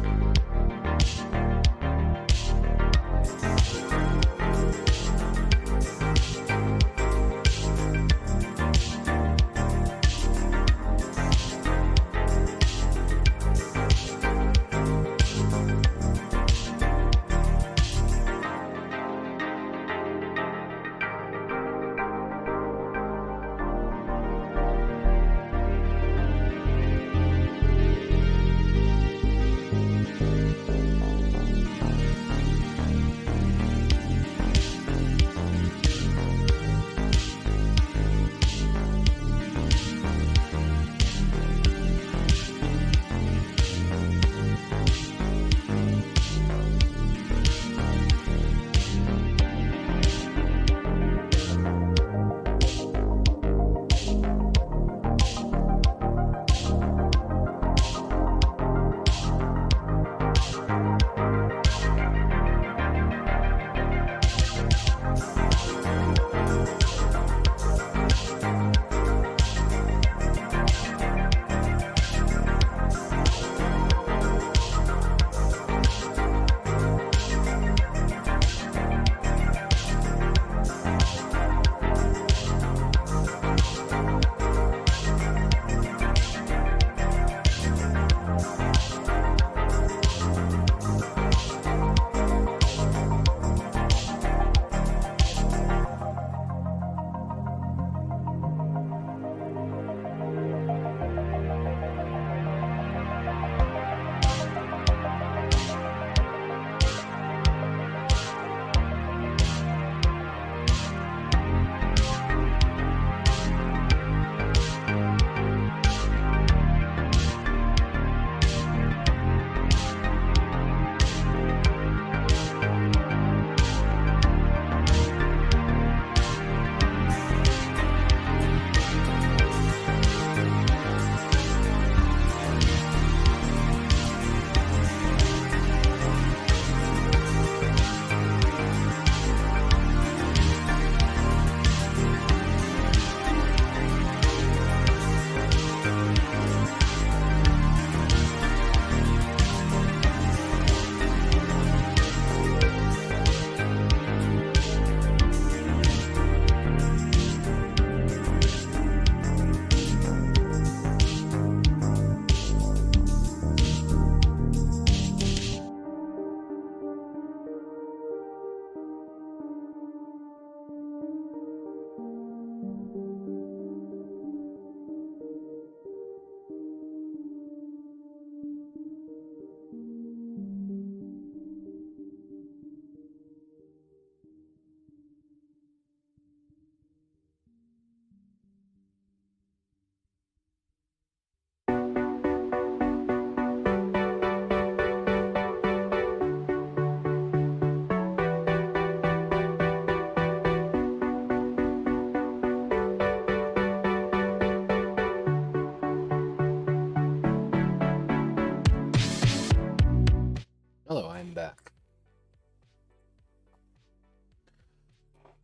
Hello, I'm back.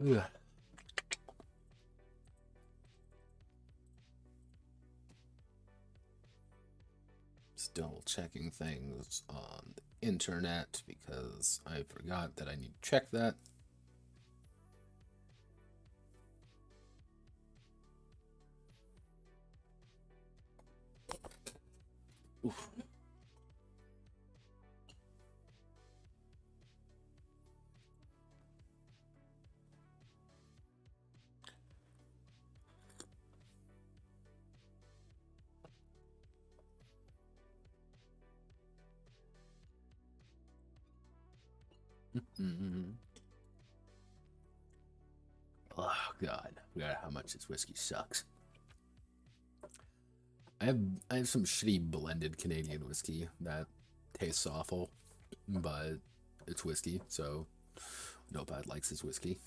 Ugh. Just double checking things on the internet because I forgot that I need to check that. Oof. God, I forgot how much this whiskey sucks. I have some shitty blended Canadian whiskey that tastes awful, but it's whiskey, so nobody likes his whiskey.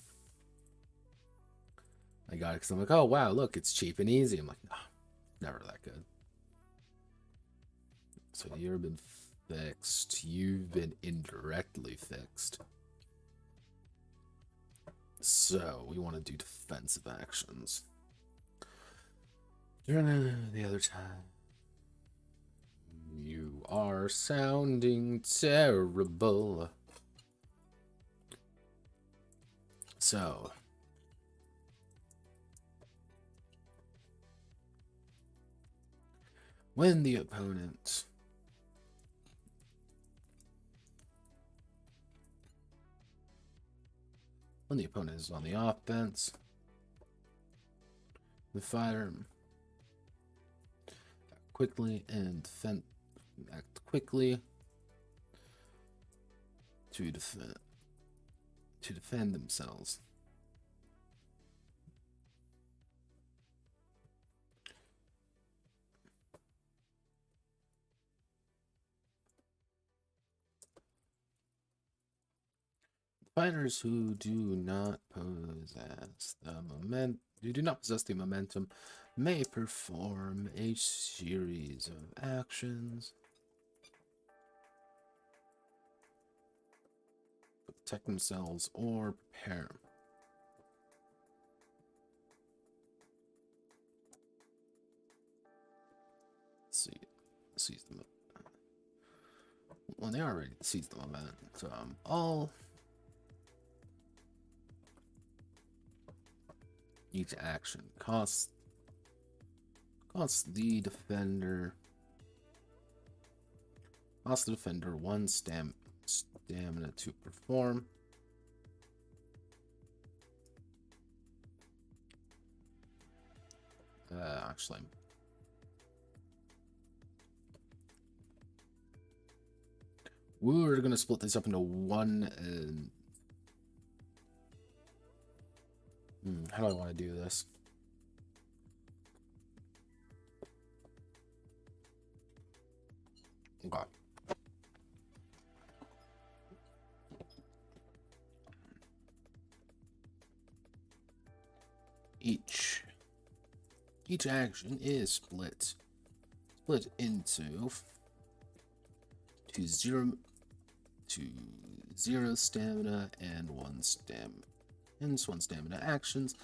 I got it because I'm like, oh wow, look, it's cheap and easy. I'm like, nah, never that good. So you've been fixed. You've been indirectly fixed. So we want to do defensive actions. During the other time, you are sounding terrible. So when the opponent is on the offense, the fighter quickly and act quickly to defend themselves. Fighters who do not possess the momentum may perform a series of actions to protect themselves or prepare. Seize them. Well, they already seized the momentum, so all each action costs the defender one stamina to perform. Actually, we're gonna split this up into one. How do I want to do this? Okay. Each action is split into zero stamina and one stamina actions,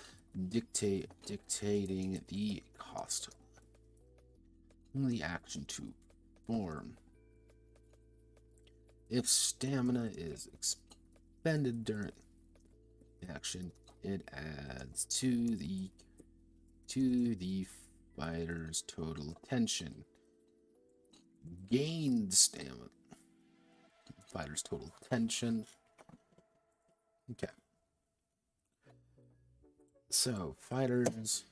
dictating the cost of the action to perform. If stamina is expended during action, it adds to the fighter's total tension. Gained stamina. Fighter's total tension. Okay. So, fighters.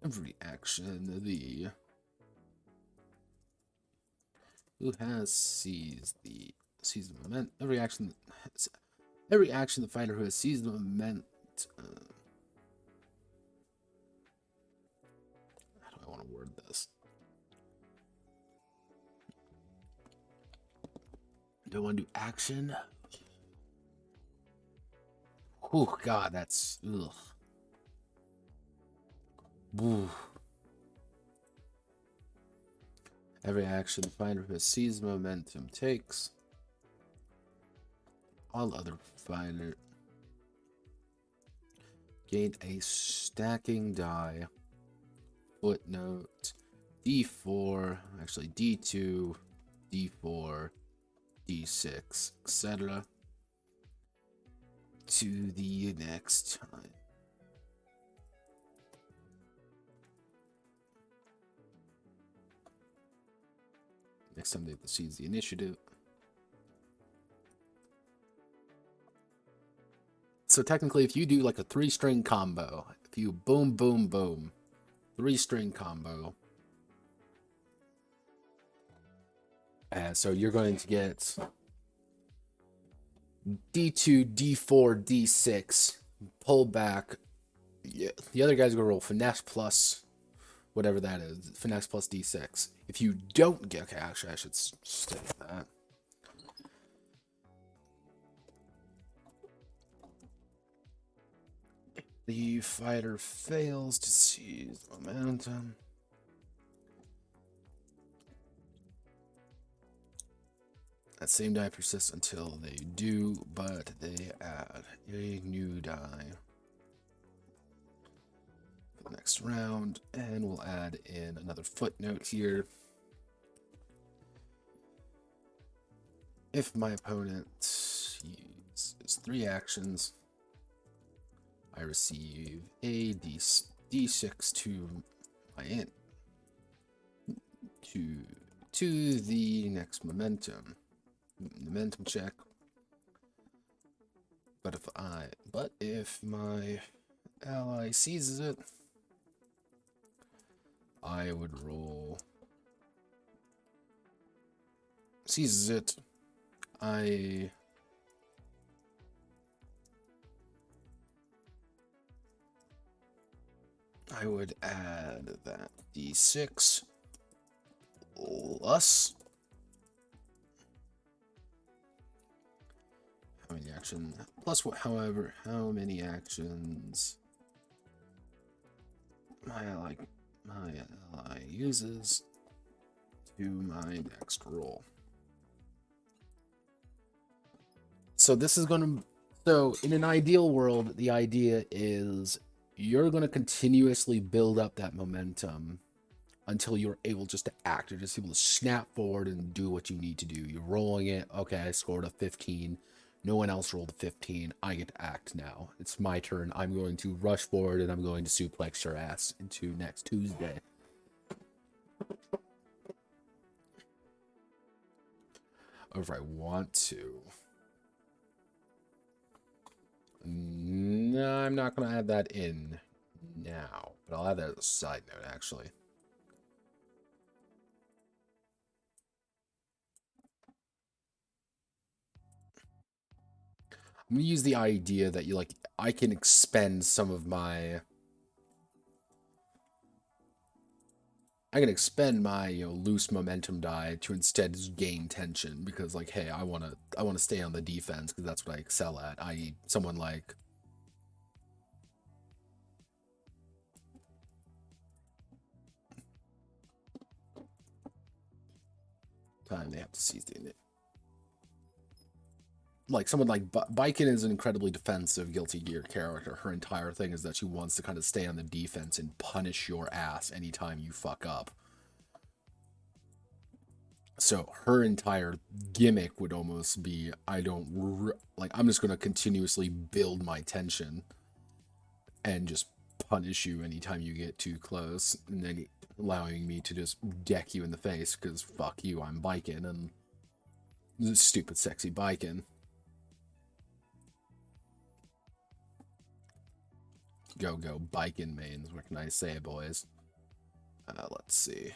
Every action, who has seized the moment. Every action, the fighter who has seized the moment. How do I want to word this? Do I want to do action? Oh God, that's ugh. Ooh. Every action the fighter who has seized momentum takes. All other fighter gained a stacking die. Footnote: D4, actually D2, D4, D6, etc. to the next time. Next time they have to seize the initiative. So technically, if you do like a 3-string combo, if you boom, boom, boom, 3-string combo, so you're going to get D2, D4, D6, pull back. Yeah, the other guy's gonna roll finesse plus whatever that is, finesse plus D6. If you don't get, okay, actually, I should stay with that. The fighter fails to seize momentum. That same die persists until they do, but they add a new die for the next round, and we'll add in another footnote here. If my opponent uses 3 actions, I receive a D6 to my int to the next momentum check. But if my ally seizes it, I would roll. Seizes it. I would add that D6 plus how many actions plus what how many actions my ally uses to my next roll. So this is going to, so in an ideal world, the idea is you're going to continuously build up that momentum until you're able just to act. You're just able to snap forward and do what you need to do. You're rolling it. Okay, I scored a 15. No one else rolled a 15. I get to act now. It's my turn. I'm going to rush forward and I'm going to suplex your ass into next Tuesday. Or if I want to. No, I'm not going to add that in now, but I'll add that as a side note, actually. I'm going to use the idea that I can expend some of my... I can expend my, loose momentum die to instead just gain tension because, like, hey, I want to stay on the defense because that's what I excel at. I.e., someone like... Time they have to seize the... Like, someone like Biken is an incredibly defensive Guilty Gear character. Her entire thing is that she wants to kind of stay on the defense and punish your ass anytime you fuck up. So her entire gimmick would almost be, I'm just going to continuously build my tension and just punish you anytime you get too close, and then allowing me to just deck you in the face because fuck you, I'm Biken, and this stupid sexy Biken. Go Biken mains, what can I say, boys? Let's see.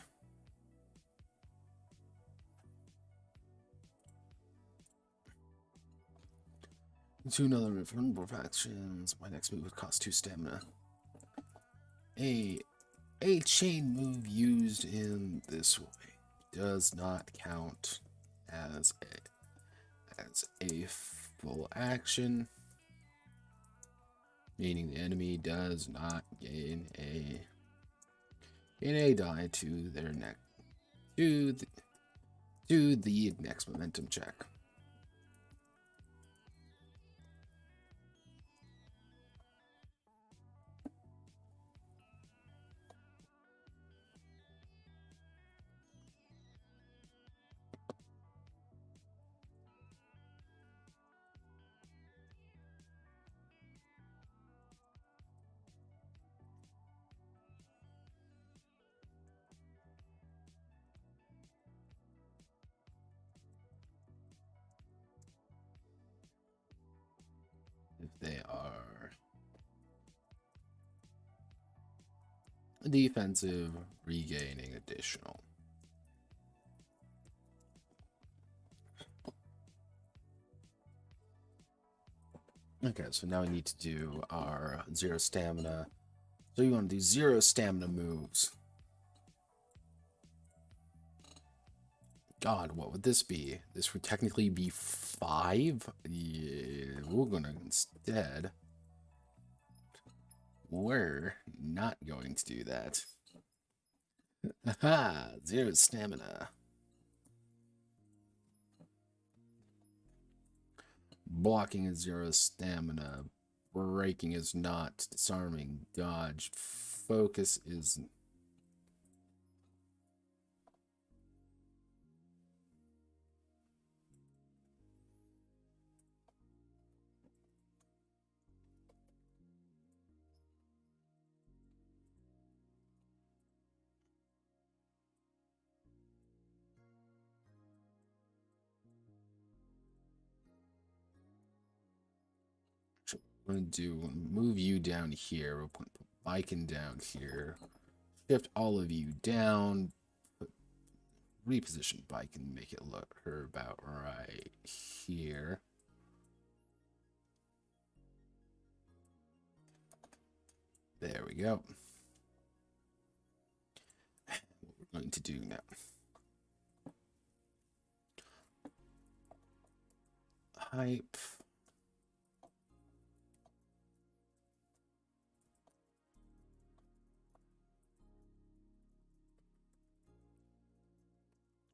To another number of actions. My next move would cost 2 stamina. A chain move used in this way does not count as a full action, meaning the enemy does not gain a die to their neck to the next momentum check. If they are defensive, regaining additional. Okay, so now we need to do our 0 stamina. So you want to do 0 stamina moves. God, what would this be? This would technically be 5? Yeah, we're gonna instead... We're not going to do that. Haha, 0 stamina. Blocking is 0 stamina. Breaking is not. Disarming, dodge. Focus is... We're going to do, move you down here. We'll put Viking down here. Shift all of you down. Reposition bike and make it look her about right here. There we go. What we're going to do now. Hype.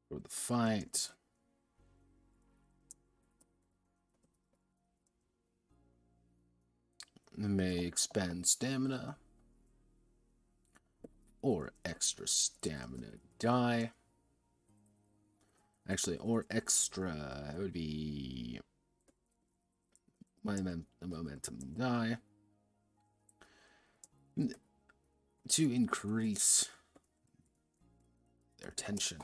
For the fight. It may expend stamina or extra stamina die. Actually, or extra, it would be the momentum die to increase their tension.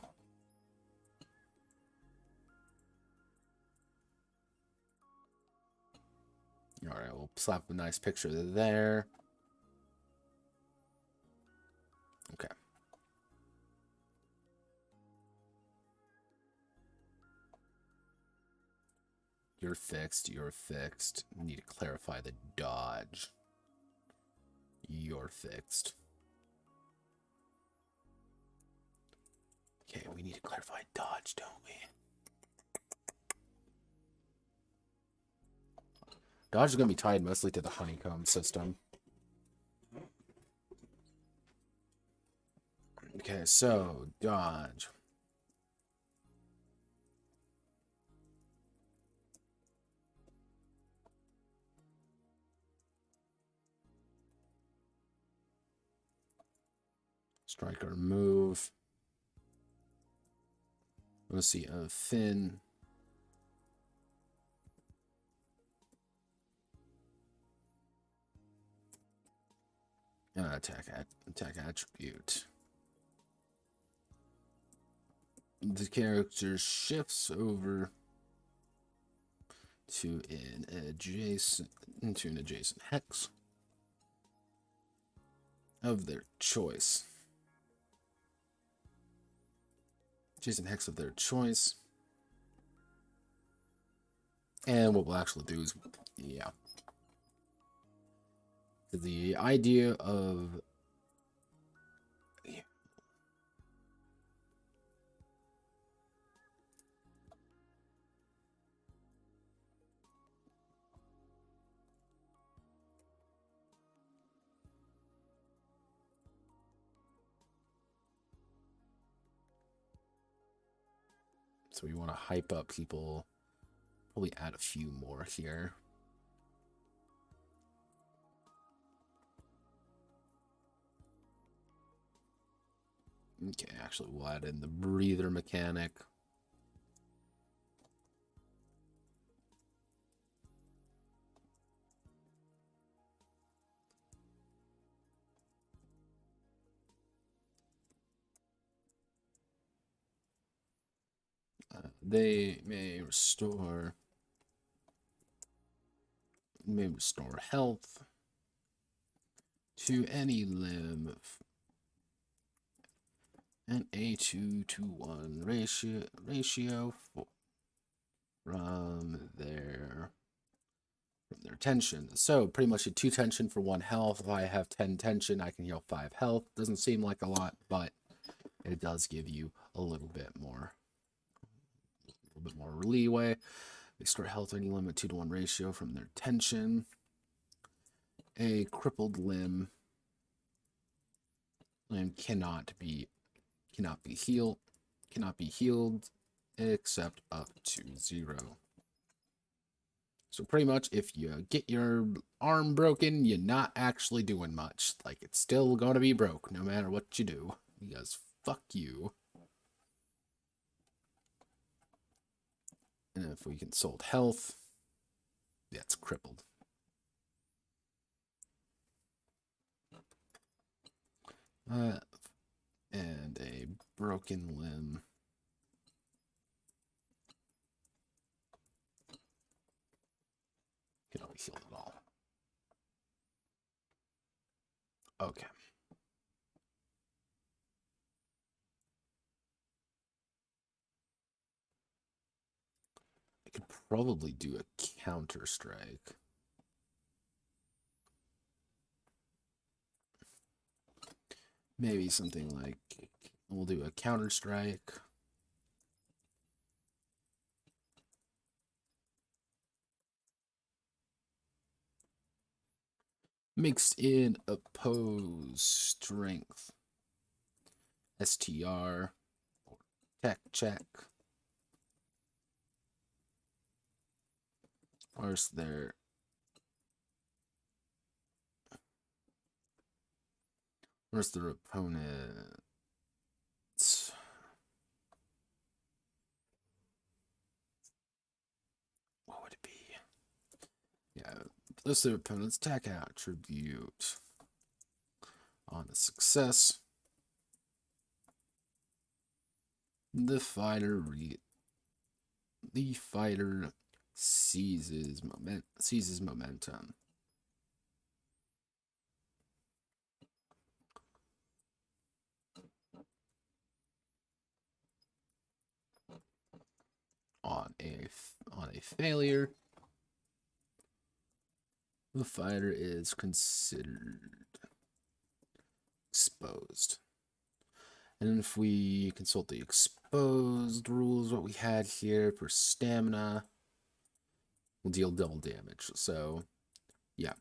All right, we'll slap a nice picture there. Okay. You're fixed. You're fixed. We need to clarify the dodge. You're fixed. Okay, we need to clarify dodge, don't we? Dodge is going to be tied mostly to the honeycomb system. Okay, so dodge. Strike or move. Let's see, thin. Attack attribute. The character shifts over to an adjacent hex of their choice. Adjacent hex of their choice. And what we'll actually do is, yeah. The idea of so we want to hype up people. Probably add a few more here. Okay, actually, we'll add in the breather mechanic. They may restore health to any limb an A2-to-1 ratio from their from their tension. So pretty much a 2 tension for 1 health. If I have 10 tension, I can heal 5 health. Doesn't seem like a lot, but it does give you a little bit more leeway. Restore health any limit 2-to-1 ratio from their tension. A crippled limb cannot be healed except up to 0. So pretty much if you get your arm broken, you're not actually doing much. Like, it's still going to be broke no matter what you do, because fuck you. And if we consult health, that's crippled. And a broken limb. Can always heal it all. Okay. I could probably do a counter strike. Maybe something like, we'll do a counter strike. Mixed in oppose strength. STR or tech check. Where's their opponent? What would it be? Yeah, list their opponent's tech attribute. On a success, the fighter seizes momentum. On a failure, the fighter is considered exposed. And if we consult the exposed rules, what we had here for stamina, will deal double damage. So, yeah.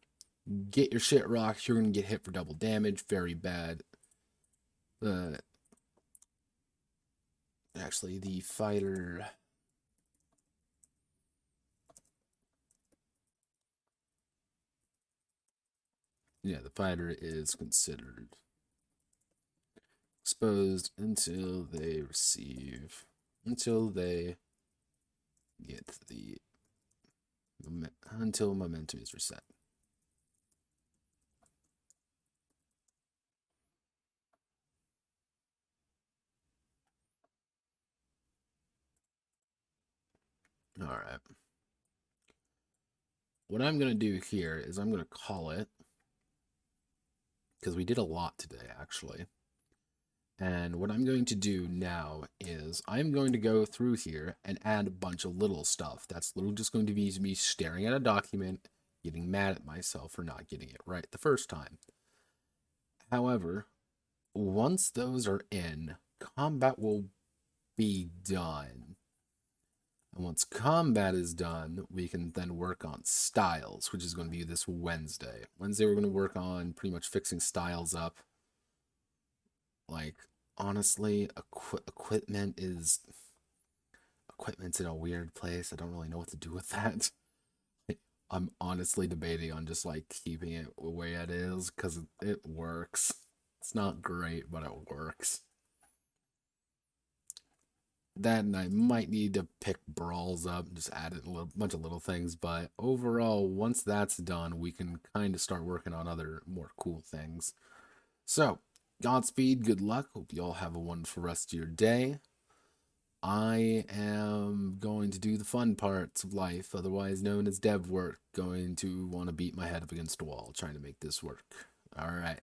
Get your shit rocked, you're going to get hit for double damage. Very bad. Actually, the fighter... Yeah, the fighter is considered exposed until they get until momentum is reset. All right. What I'm going to do here is I'm going to call it, because we did a lot today, actually. And what I'm going to do now is I'm going to go through here and add a bunch of little stuff. That's literally just going to be me staring at a document, getting mad at myself for not getting it right the first time. However, once those are in, combat will be done. And once combat is done, we can then work on styles, which is going to be this Wednesday. Wednesday, we're going to work on pretty much fixing styles up. Like, honestly, equipment's in a weird place. I don't really know what to do with that. I'm honestly debating on just like keeping it the way it is because it works. It's not great, but it works. Then I might need to pick brawls up and just add a bunch of little things. But overall, once that's done, we can kind of start working on other more cool things. So, Godspeed, good luck. Hope you all have a wonderful rest of your day. I am going to do the fun parts of life, otherwise known as dev work. Going to want to beat my head up against a wall trying to make this work. All right.